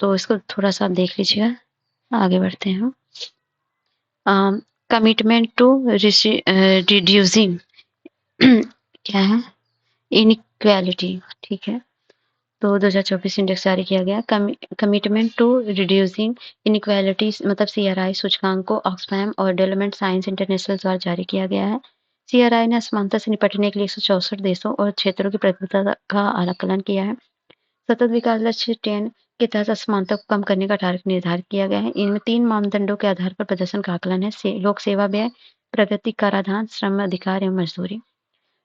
तो इसको थोड़ा सा आप देख लीजिएगा। आगे बढ़ते हैं। कमिटमेंट टू रिड्यूसिंग क्या है? इनइक्वालिटी, ठीक है। तो 2024 इंडेक्स जारी किया गया। कमिटमेंट टू रिड्यूसिंग इनइक्वालिटी मतलब सीआरआई सूचकांक को ऑक्सफैम और डेवलपमेंट साइंस इंटरनेशनल द्वारा जारी किया गया है। सीआरआई ने असमानता से निपटने के लिए 164 देशों और क्षेत्रों की प्रतिबद्धता का आकलन किया है। सतत विकास लक्ष्य 10 के तहत असमानता को कम करने का टारगेट निर्धारित किया गया है। इनमें 3 मानदंडों के आधार पर प्रदर्शन का आकलन है। लोक सेवा व्यय, प्रगति कराधान, श्रम अधिकार एवं मजदूरी।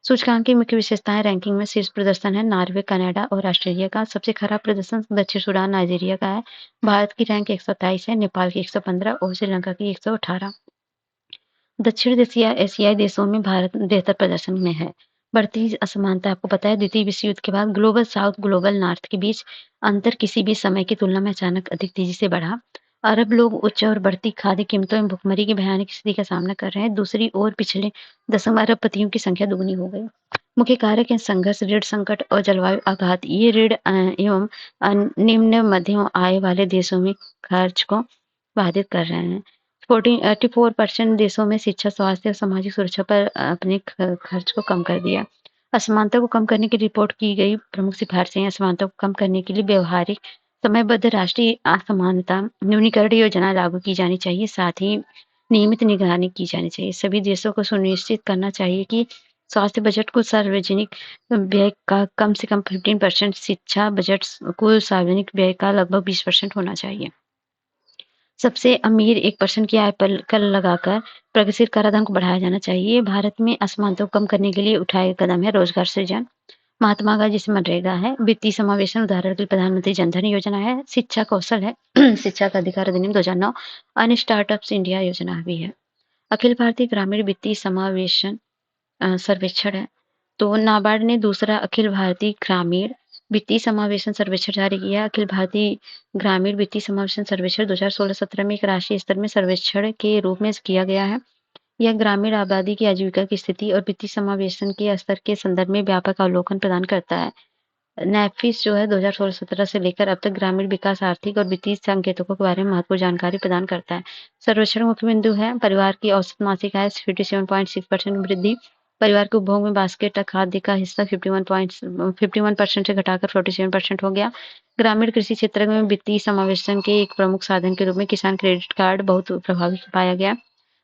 सूचकांक की मुख्य विशेषताएं रैंकिंग में शीर्ष प्रदर्शन है नॉर्वे, कनाडा और ऑस्ट्रेलिया का। सबसे खराब प्रदर्शन दक्षिण सूडान, नाइजीरिया का है। भारत की रैंक 127 है, नेपाल की 115 और श्रीलंका की 118। दक्षिण एशियाई देशों में भारत बेहतर प्रदर्शन में है। बढ़ती असमानता आपको पता है द्वितीय विश्व युद्ध के बाद ग्लोबल साउथ ग्लोबल नॉर्थ के बीच अंतर किसी भी समय की तुलना में अचानक अधिक तेजी से बढ़ा। अरब लोग उच्च और बढ़ती खाद्य कीमतों एवं भुखमरी की भयानक स्थिति का सामना कर रहे हैं। दूसरी ओर पिछले दशक में अरबपतियों की संख्या दुगनी हो गई। मुख्य कारक हैं संघर्ष, ऋण संकट और जलवायु आघात। ये ऋण एवं निम्न मध्यम आय वाले देशों में खर्च को बाधित कर रहे हैं। 84% देशों में शिक्षा, स्वास्थ्य और सामाजिक सुरक्षा पर अपने खर्च को कम कर दिया। असमानता को कम करने की रिपोर्ट की गई प्रमुख सिफारिशें असमानता को कम करने के लिए व्यवहारिक समयबद्ध राष्ट्रीय असमानता न्यूनीकरण योजना लागू की जानी चाहिए। साथ ही नियमित निगरानी की जानी चाहिए। सभी देशों को सुनिश्चित करना चाहिए कि स्वास्थ्य बजट को सार्वजनिक व्यय का कम से कम 15%, शिक्षा बजट कुल सार्वजनिक व्यय का लगभग 20% होना चाहिए। सबसे अमीर 1% की आय पर कर लगाकर प्रगतिशील कराधान को बढ़ाया जाना चाहिए। ये भारत में असमानता को कम करने के लिए उठाए गए कदम है। रोजगार सृजन, महात्मा गांधी जैसे मनरेगा है, वित्तीय समावेशन उदाहरण के लिए प्रधानमंत्री जनधन योजना है, शिक्षा कौशल है, शिक्षा का अधिकार अधिनियम 2009, अन्य स्टार्टअप्स इंडिया योजना भी है। अखिल भारतीय ग्रामीण वित्तीय समावेशन सर्वेक्षण है। तो नाबार्ड ने दूसरा अखिल भारतीय ग्रामीण वित्तीय समावेशन सर्वेक्षण जारी किया। अखिल भारतीय ग्रामीण वित्तीय समावेशन सर्वेक्षण 2016-17 में एक राष्ट्रीय स्तर में सर्वेक्षण के रूप में किया गया है। यह ग्रामीण आबादी की आजीविका की स्थिति और वित्तीय समावेशन के स्तर के संदर्भ में व्यापक अवलोकन प्रदान करता है। नेफिस जो है 2016-17 से लेकर अब तक ग्रामीण विकास, आर्थिक और वित्तीय संकेतकों के बारे में महत्वपूर्ण जानकारी प्रदान करता है। सर्वेक्षण मुख्य बिंदु है परिवार की औसत मासिक आय 57.6% वृद्धि, परिवार के उपभोग में बास्केट खाद्य का हिस्सा 51% से घटाकर 47% हो गया। ग्रामीण कृषि क्षेत्र में वित्तीय समावेशन के एक प्रमुख साधन के रूप में किसान क्रेडिट कार्ड बहुत प्रभावी पाया गया।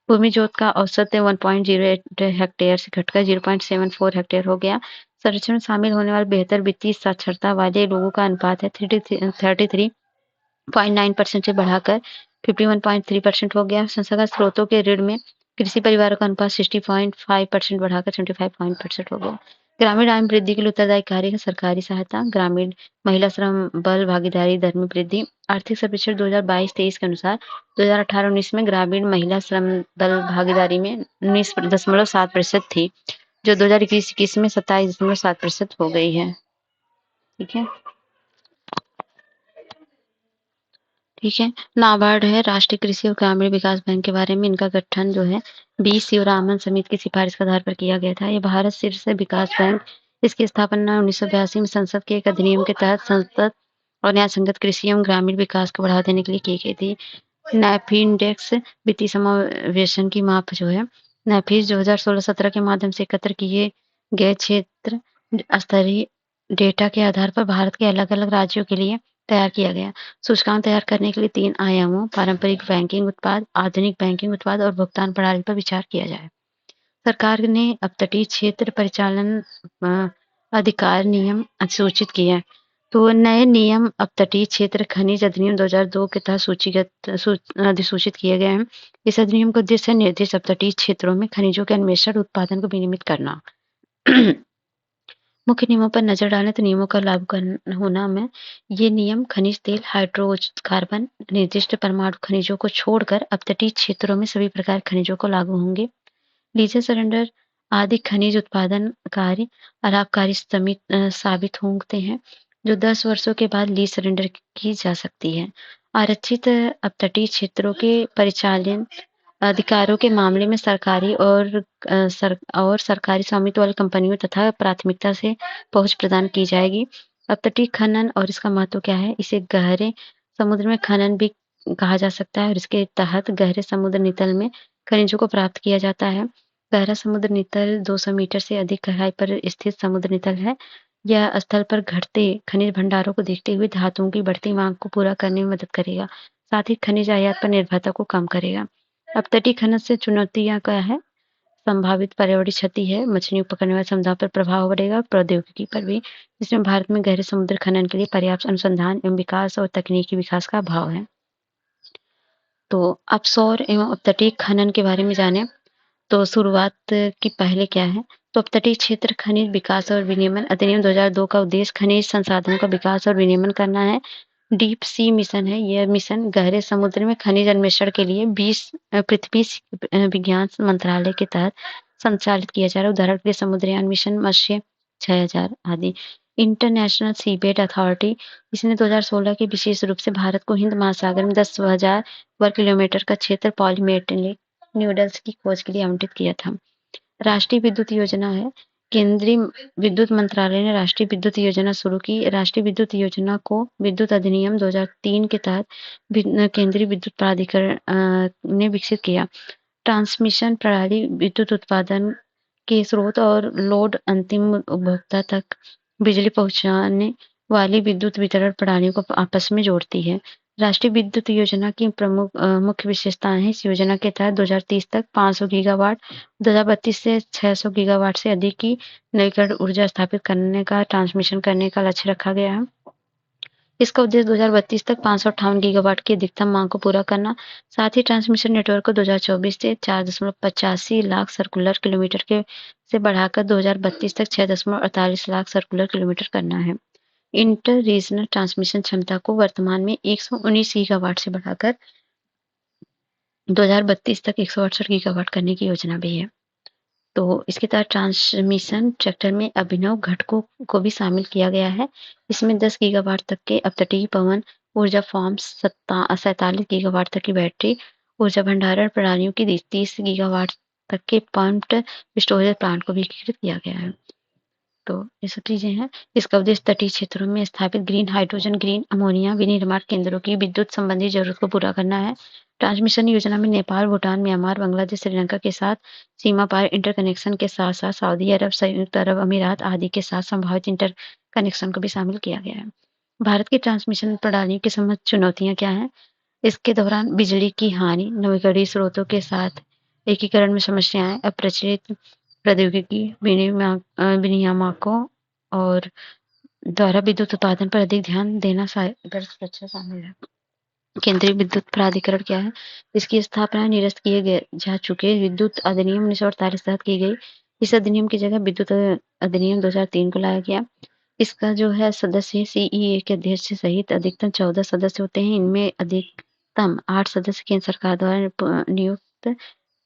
भूमि जोत का औसत 1.08 हेक्टेयर से घटकर 0.74 हेक्टेयर हो गया। सर्वेक्षण में शामिल होने वाले बेहतर वित्तीय साक्षरता वाले लोगों का अनुपात है 33.9% से बढ़ाकर 51.3% हो गया। संस्थागत स्रोतों के ऋण में कृषि परिवारों का अनुपात 60.5% बढ़ाकर 75% हो गया। ग्रामीण आय में वृद्धि के लिए उत्तरदायी कार्य है सरकारी सहायता, ग्रामीण महिला श्रम बल भागीदारी दर में वृद्धि। आर्थिक सर्वेक्षण 2022-23 के अनुसार 2018-19 में ग्रामीण महिला श्रम बल भागीदारी में 19.7% थी, जो 2021-21 में 27.7% हो गई है। ठीक है। ठीक है। नाबार्ड है राष्ट्रीय कृषि और ग्रामीण विकास बैंक के बारे में। इनका गठन जो है बी शिवरामन समिति की सिफारिश के आधार पर किया गया था। ये भारत शीर्ष विकास बैंक, इसकी स्थापना 1982 में संसद के एक अधिनियम के तहत संसद और न्याय संगत कृषि एवं ग्रामीण विकास को बढ़ावा देने के लिए की गई थी। नैफिंडेक्स वित्तीय समावेशन की माप जो है नैफिस 2016-17 के माध्यम से एकत्र किए गए क्षेत्र स्तरीय डेटा के आधार पर भारत के अलग अलग राज्यों के लिए तैयार किया गया। सूचकांक तैयार करने के लिए 3 आयामों पारंपरिक बैंकिंग उत्पाद, आधुनिक बैंकिंग उत्पाद और भुगतान प्रणाली पर विचार किया जाए। सरकार ने अपतटीय क्षेत्र परिचालन अधिकार नियम अधिसूचित किए हैं। तो नए नियम अपतटीय क्षेत्र खनिज अधिनियम 2002 के तहत अधिसूचित किए गए हैं। इस अधिनियम का उद्देश्य है निर्दिष्ट अपतटीय क्षेत्रों में खनिजों के अन्वेषण उत्पादन को विनियमित करना। मुख्य नियमों पर नजर डालें तो नियमों का लागू होना में ये नियम खनिज तेल, हाइड्रोकार्बन, निर्दिष्ट परमाणु खनिजों को छोड़कर अपतटीय क्षेत्रों में सभी प्रकार खनिजों को लागू होंगे। लीजर सरेंडर आदि खनिज उत्पादन कार्य अलाभकारी साबित होते हैं, जो 10 वर्षों के बाद लीज सरेंडर की जा सकती है। आरक्षित अपतटीय क्षेत्रों के परिचालन अधिकारों के मामले में सरकारी और सरकारी स्वामित्व वाली कंपनियों तथा प्राथमिकता से पहुंच प्रदान की जाएगी। अपतटीय खनन और इसका महत्व क्या है? इसे गहरे समुद्र में खनन भी कहा जा सकता है और इसके तहत गहरे समुद्र नितल में खनिजों को प्राप्त किया जाता है। गहरा समुद्र नितल 200 मीटर से अधिक गहराई पर स्थित समुद्र नितल है। यह स्थल पर घटते खनिज भंडारों को देखते हुए धातुओं की बढ़ती मांग को पूरा करने में मदद करेगा, साथ ही खनिज आयात पर निर्भरता को कम करेगा। अपतटीय खनन से चुनौतियां क्या है? संभावित पर्यावरणीय क्षति है, मछलियों पकड़ने वाली समुदायों पर प्रभाव पड़ेगा, प्रौद्योगिकी पर भी, जिसमें भारत में गहरे समुद्र खनन के लिए पर्याप्त अनुसंधान एवं विकास और तकनीकी विकास का अभाव है। तो अपसौर एवं अपतटीय खनन के बारे में जाने तो शुरुआत की पहले क्या है? तो अपतटीय क्षेत्र खनिज विकास और विनियमन अधिनियम 2002 का उद्देश्य खनिज संसाधनों का विकास और विनियमन करना है। डीप सी मिशन है। यह मिशन गहरे समुद्र में खनिज अन्वेषण के लिए 20 पृथ्वी विज्ञान मंत्रालय के तहत संचालित किया जा रहा है। उदाहरण के लिए समुद्रयान मिशन, मत्स्य 6000 आदि। इंटरनेशनल सीबेड अथॉरिटी, इसने 2016 के विशेष रूप से भारत को हिंद महासागर में 10,000 वर्ग किलोमीटर का क्षेत्र पॉलीमेटेलिक न्यूडल्स की खोज के लिए आवंटित किया था। राष्ट्रीय विद्युत योजना है। केंद्रीय विद्युत मंत्रालय ने राष्ट्रीय विद्युत योजना शुरू की। राष्ट्रीय विद्युत योजना को विद्युत अधिनियम 2003 के तहत केंद्रीय विद्युत प्राधिकरण ने विकसित किया। ट्रांसमिशन प्रणाली विद्युत उत्पादन के स्रोत और लोड अंतिम उपभोक्ता तक बिजली पहुंचाने वाली विद्युत वितरण प्रणालियों को आपस में जोड़ती है। राष्ट्रीय विद्युत योजना की प्रमुख मुख्य विशेषताएं हैं। इस योजना के तहत 2030 तक 500 गीगावाट, 2032 से 600 गीगावाट से अधिक की नवीकरणीय ऊर्जा स्थापित करने का ट्रांसमिशन करने का लक्ष्य रखा गया है। इसका उद्देश्य 2032 तक 558 गीगावाट की अधिकतम मांग को पूरा करना, साथ ही ट्रांसमिशन नेटवर्क को 2024 से 4.85 लाख सर्कुलर किलोमीटर के से बढ़ाकर 2032 तक 6.48 लाख सर्कुलर किलोमीटर करना है। इंटर रीजनल ट्रांसमिशन क्षमता को वर्तमान में 119 गीगावाट से बढ़ाकर 2032 तक 168 गीगावाट करने की योजना भी है। तो इसके तहत ट्रांसमिशन सेक्टर में अभिनव घटकों को भी शामिल किया गया है। इसमें 10 गीगावाट तक के अपतटीय पवन ऊर्जा फार्म्स, 47 गीगावाट तक की बैटरी ऊर्जा भंडारण प्रणालियों की 30 गीगावाट तक के पम्प्ड स्टोरेज प्लांट को भी एकीकृत किया गया है। तो ये सब चीजें हैं। इसका उद्देश्य तटीय क्षेत्रों में स्थापित ग्रीन हाइड्रोजन, ग्रीन अमोनिया विनिर्माण केंद्रों की विद्युत संबंधी जरूरत को पूरा करना है। ट्रांसमिशन योजना में नेपाल, भूटान, म्यांमार, बांग्लादेश, श्रीलंका के साथ सीमा पार इंटरकनेक्शन के साथ साथ सऊदी अरब, संयुक्त अरब अमीरात आदि के साथ संभावित इंटरकनेक्शन को भी शामिल किया गया है। भारत की ट्रांसमिशन प्रणाली की समझ चुनौतियां क्या हैं? इसके दौरान बिजली की हानि, नवीकरणीय स्रोतों के साथ एकीकरण में समस्याएं, अप्रचलित प्रौद्योगिकी विनियामकों और द्वारा विद्युत उत्पादन पर अधिक ध्यान देना साइबर सुरक्षा शामिल है। केंद्रीय विद्युत प्राधिकरण क्या है? इसकी स्थापना निरस्त किए गए जा चुके विद्युत अधिनियम 1948 तहत की गई। इस अधिनियम की जगह विद्युत अधिनियम 2003 को लाया गया। इसका जो है सदस्य सीईए के अध्यक्ष सहित अधिकतम 14 सदस्य होते हैं। इनमें अधिकतम 8 सदस्य केंद्र सरकार द्वारा नियुक्त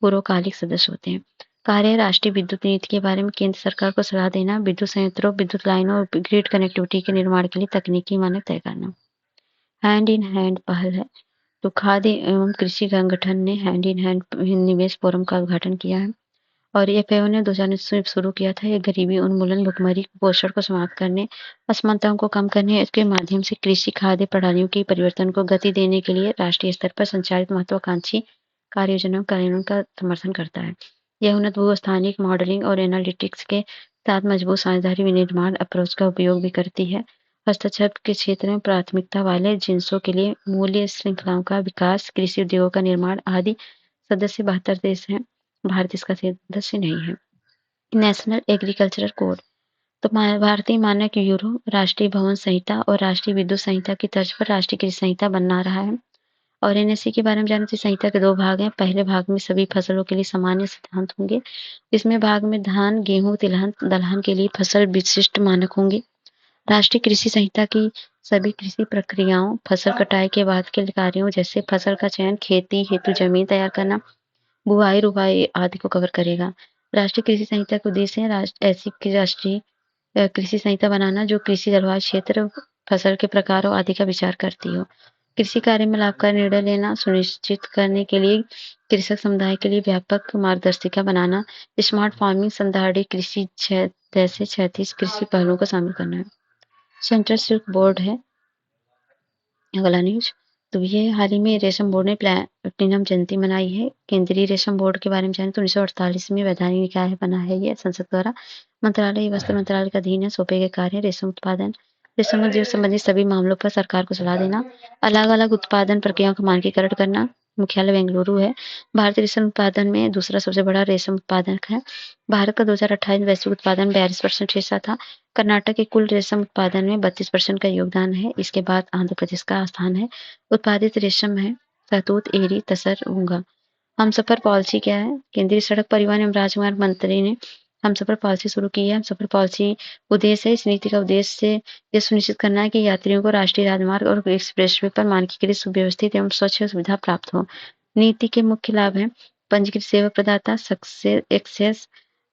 पूर्वकालिक सदस्य होते हैं। कार्य राष्ट्रीय विद्युत नीति के बारे में केंद्र सरकार को सलाह देना, विद्युत संयंत्रों, विद्युत लाइनों और ग्रिड कनेक्टिविटी के निर्माण के लिए तकनीकी मानक तय करना। हैंड इन हैंड पहल है। तो खाद्य एवं कृषि संगठन ने हैंड इन हैंड निवेश फोरम का उद्घाटन किया है और एफएओ ने 2019 में शुरू किया था। ये गरीबी उन्मूलन, भुखमरी, कुपोषण को समाप्त करने, असमानताओं को कम करने, इसके माध्यम से कृषि खाद्य प्रणालियों की परिवर्तन को गति देने के लिए राष्ट्रीय स्तर पर संचालित महत्वाकांक्षी कार्य योजनाओं कार्यान्वयन का समर्थन करता है। यह उन्नत भूस्थानिक मॉडलिंग और एनालिटिक्स के साथ मजबूत साझेदारी विनिर्माण अप्रोच का उपयोग भी करती है। हस्तक्षेप के क्षेत्र में प्राथमिकता वाले जिनसों के लिए मूल्य श्रृंखलाओं का विकास, कृषि उद्योगों का निर्माण आदि सदस्य 72 देश हैं। भारत इसका सदस्य नहीं है। नेशनल एग्रीकल्चरल कोड तो भारतीय मानक यूरो, राष्ट्रीय भवन संहिता और राष्ट्रीय विद्युत संहिता की तर्ज पर राष्ट्रीय कृषि संहिता बना रहा है। और एनएससी के बारे में जाने तो संहिता के 2 भाग हैं। पहले भाग में सभी फसलों के लिए सामान्य सिद्धांत होंगे। इसमें भाग में धान, गेहूं, तिलहन, दलहन के लिए फसल विशिष्ट मानक होंगे। राष्ट्रीय कृषि संहिता की सभी कृषि प्रक्रियाओं, फसल कटाई के बाद के कार्यों जैसे फसल का चयन, खेती हेतु जमीन तैयार करना, बुआई, रुपाई आदि को कवर करेगा। राष्ट्रीय कृषि संहिता के उद्देश्य है ऐसी राष्ट्रीय कृषि संहिता बनाना जो कृषि जलवायु क्षेत्र, फसल के प्रकारों आदि का विचार करती हो। कृषि कार्य में लाभकारी निर्णय लेना सुनिश्चित करने के लिए कृषक समुदाय के लिए व्यापक मार्गदर्शिका बनाना, स्मार्ट फार्मिंग, संधारणीय कृषि जैसे 36 कृषि पहलुओं को शामिल करना है। सेंट्रल सिल्क बोर्ड है अगला न्यूज। तो ये हाल ही में रेशम बोर्ड ने प्लेटिनम जयंती मनाई है। केंद्रीय रेशम बोर्ड के बारे में जाने तो 1948 में वैधानिक निकाय बना है। ये संसद द्वारा मंत्रालय वस्त्र मंत्रालय का अधीन है। सौंपे गए कार्य रेशम उत्पादन, रेशम उद्योग संबंधी सभी मामलों पर सरकार को सलाह देना, अलग अलग उत्पादन प्रक्रियाओं का मानकीकरण करना। मुख्यालय बेंगलुरु है। भारत रेशम उत्पादन में दूसरा सबसे बड़ा रेशम उत्पादक है। भारत का 2028 वैश्विक उत्पादन 42% हिस्सा था। कर्नाटक के कुल रेशम उत्पादन में 32% का योगदान है। इसके बाद आंध्र प्रदेश का स्थान है। उत्पादित रेशम है शहतूत, एरी, तसर, मूंगा। हमसफर पॉलिसी क्या है? केंद्रीय सड़क परिवहन एवं राजमार्ग मंत्री ने हमसफर पॉलिसी शुरू की है। हमसफर पॉलिसी उद्देश्य है, इस नीति का उद्देश्य ये सुनिश्चित करना है कि यात्रियों को राष्ट्रीय राजमार्ग और एक्सप्रेसवे पर मानकीकृत, सुव्यवस्थित एवं स्वच्छ सुविधा प्राप्त हो। नीति के मुख्य लाभ हैं पंजीकृत सेवा प्रदाता एक्सेस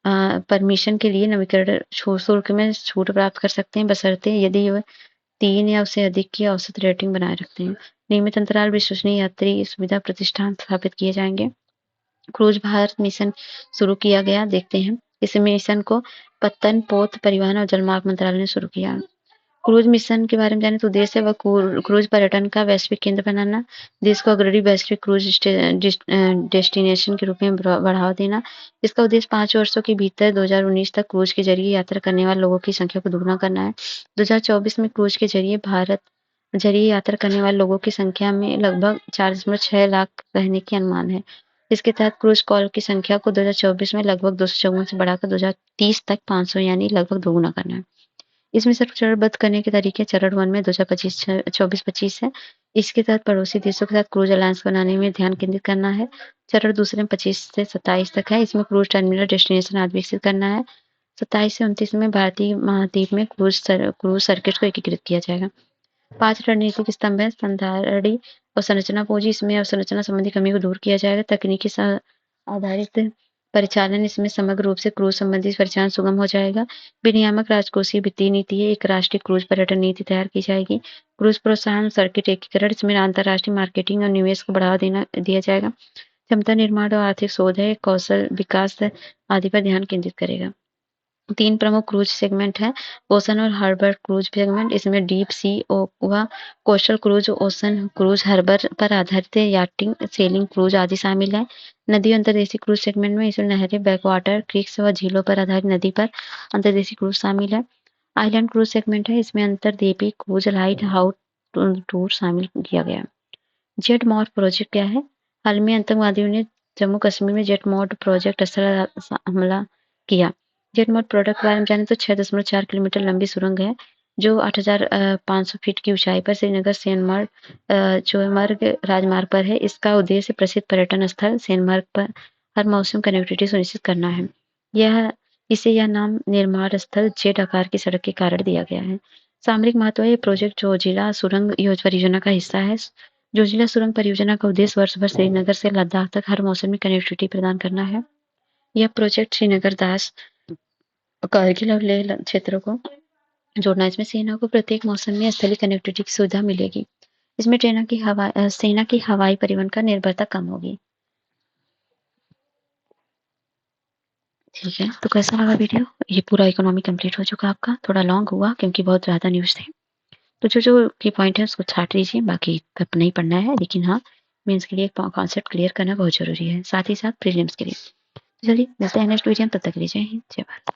परमिशन के लिए नवीकरण शुल्क में छूट प्राप्त कर सकते हैं, बशर्ते यदि वह 3 या उससे अधिक की औसत रेटिंग बनाए रखते हैं। नियमित अंतराल विश्वसनीय यात्री सुविधा प्रतिष्ठान स्थापित किए जाएंगे। क्रूज भारत मिशन शुरू किया गया, देखते हैं। इस मिशन को पत्तन, पोत, परिवहन और जलमार्ग मंत्रालय ने शुरू किया। क्रूज मिशन के बारे में जाने तो उद्देश्य है वह क्रूज पर्यटन का वैश्विक केंद्र बनाना, देश को अग्रणी वैश्विक क्रूज डेस्टिनेशन के रूप में बढ़ावा देना। इसका उद्देश्य 5 वर्षों के भीतर 2019 तक क्रूज के जरिए यात्रा करने वाले लोगों की संख्या को दुगना करना है। 2024 में क्रूज के जरिए यात्रा करने वाले लोगों की संख्या में लगभग 4.6 लाख रहने की अनुमान है। इसके तहत क्रूज कॉल की संख्या को 2024 में लगभग 254 से बढ़ाकर 2030 तक 500 यानी लगभग दोगुना करना है। इसमें सिर्फ चरणबद्ध करने के तरीके चरण 1 में 2024-25 है। इसके तहत पड़ोसी देशों के साथ क्रूज अलायंस बनाने में ध्यान केंद्रित करना है। चरण दूसरे में 25 से 27 तक है। इसमें क्रूज टर्मिनल डेस्टिनेशन आदि विकसित करना है। 27 से 29 में भारतीय महाद्वीप में क्रूज सर्किट को एकीकृत किया जाएगा। 5 रणनीतिक स्तंभ है। संधारणी और संरचना पूंजी, इसमें अवसंरचना संबंधी कमी को दूर किया जाएगा। तकनीकी आधारित परिचालन, इसमें समग्र रूप से क्रूज संबंधी परिचालन सुगम हो जाएगा। विनियामक राजकोषीय वित्तीय नीति है। एक राष्ट्रीय क्रूज पर्यटन नीति तैयार की जाएगी। क्रूज प्रोत्साहन सर्किट एकीकरण, इसमें अंतर्राष्ट्रीय मार्केटिंग और निवेश को बढ़ावा दिया जाएगा। क्षमता निर्माण और आर्थिक शोध है, कौशल विकास आदि पर ध्यान केंद्रित करेगा। 3 प्रमुख क्रूज सेगमेंट हैं। ओशन और हार्बर क्रूज सेगमेंट, इसमें डीप सी व coastal cruise, ocean cruise, harbour पर आधारित याटिंग, सेलिंग क्रूज आदि शामिल है। नदी अंतर्देशीय क्रूज सेगमेंट में इसमें नहरें, बैकवाटर, क्रीक्स व झीलों पर आधारित नदी पर अंतर्देशीय क्रूज शामिल है। आइलैंड क्रूज सेगमेंट है, इसमें अंतर्द्वीपीय क्रूज, लाइट हाउस टूर शामिल किया गया है। जेट मॉड प्रोजेक्ट क्या है? हाल में आतंकवादियों ने जम्मू कश्मीर में जेट मॉड प्रोजेक्ट स्थल हमला किया। जेट मॉड प्रोजेक्ट के बारे में जाने तो 6.4 किलोमीटर लंबी सुरंग है, जो 8,500 फीट की ऊंचाई पर श्रीनगर सोनमर्ग राजमार्ग पर है। इसका उद्देश्य प्रसिद्ध पर्यटन स्थल सोनमर्ग पर हर मौसम कनेक्टिविटी सुनिश्चित करना है। यह नाम निर्माण स्थल जेट आकार की सड़क के कारण दिया गया है। सामरिक महत्व, ये प्रोजेक्ट जोजिला सुरंग परियोजना का हिस्सा है। जोजिला सुरंग परियोजना का उद्देश्य वर्ष भर श्रीनगर से लद्दाख तक हर मौसम में कनेक्टिविटी प्रदान करना है। यह प्रोजेक्ट श्रीनगर, दास, कारगिल और लेह क्षेत्रों को जोड़ना है। इसमें सेना को प्रत्येक मौसम में स्थलीय कनेक्टिविटी की सुविधा मिलेगी। इसमें सेना की हवाई परिवहन का निर्भरता कम होगी। ठीक है, तो कैसा लगा वीडियो? ये पूरा इकोनॉमी कंप्लीट हो चुका आपका। थोड़ा लॉन्ग हुआ क्योंकि बहुत ज़्यादा न्यूज़ थे। तो जो की पॉइंट है उसको छाट लीजिए, बाकी तब नहीं पढ़ना है, लेकिन हाँ, मेंस के लिए कॉन्सेप्ट क्लियर करना बहुत ज़रूरी है, साथ ही साथ प्रीलिम्स के लिए। चलिए मिलते हैं नेक्स्ट वीडियो में, तब तक के लिए जय हिंद, जय भारत।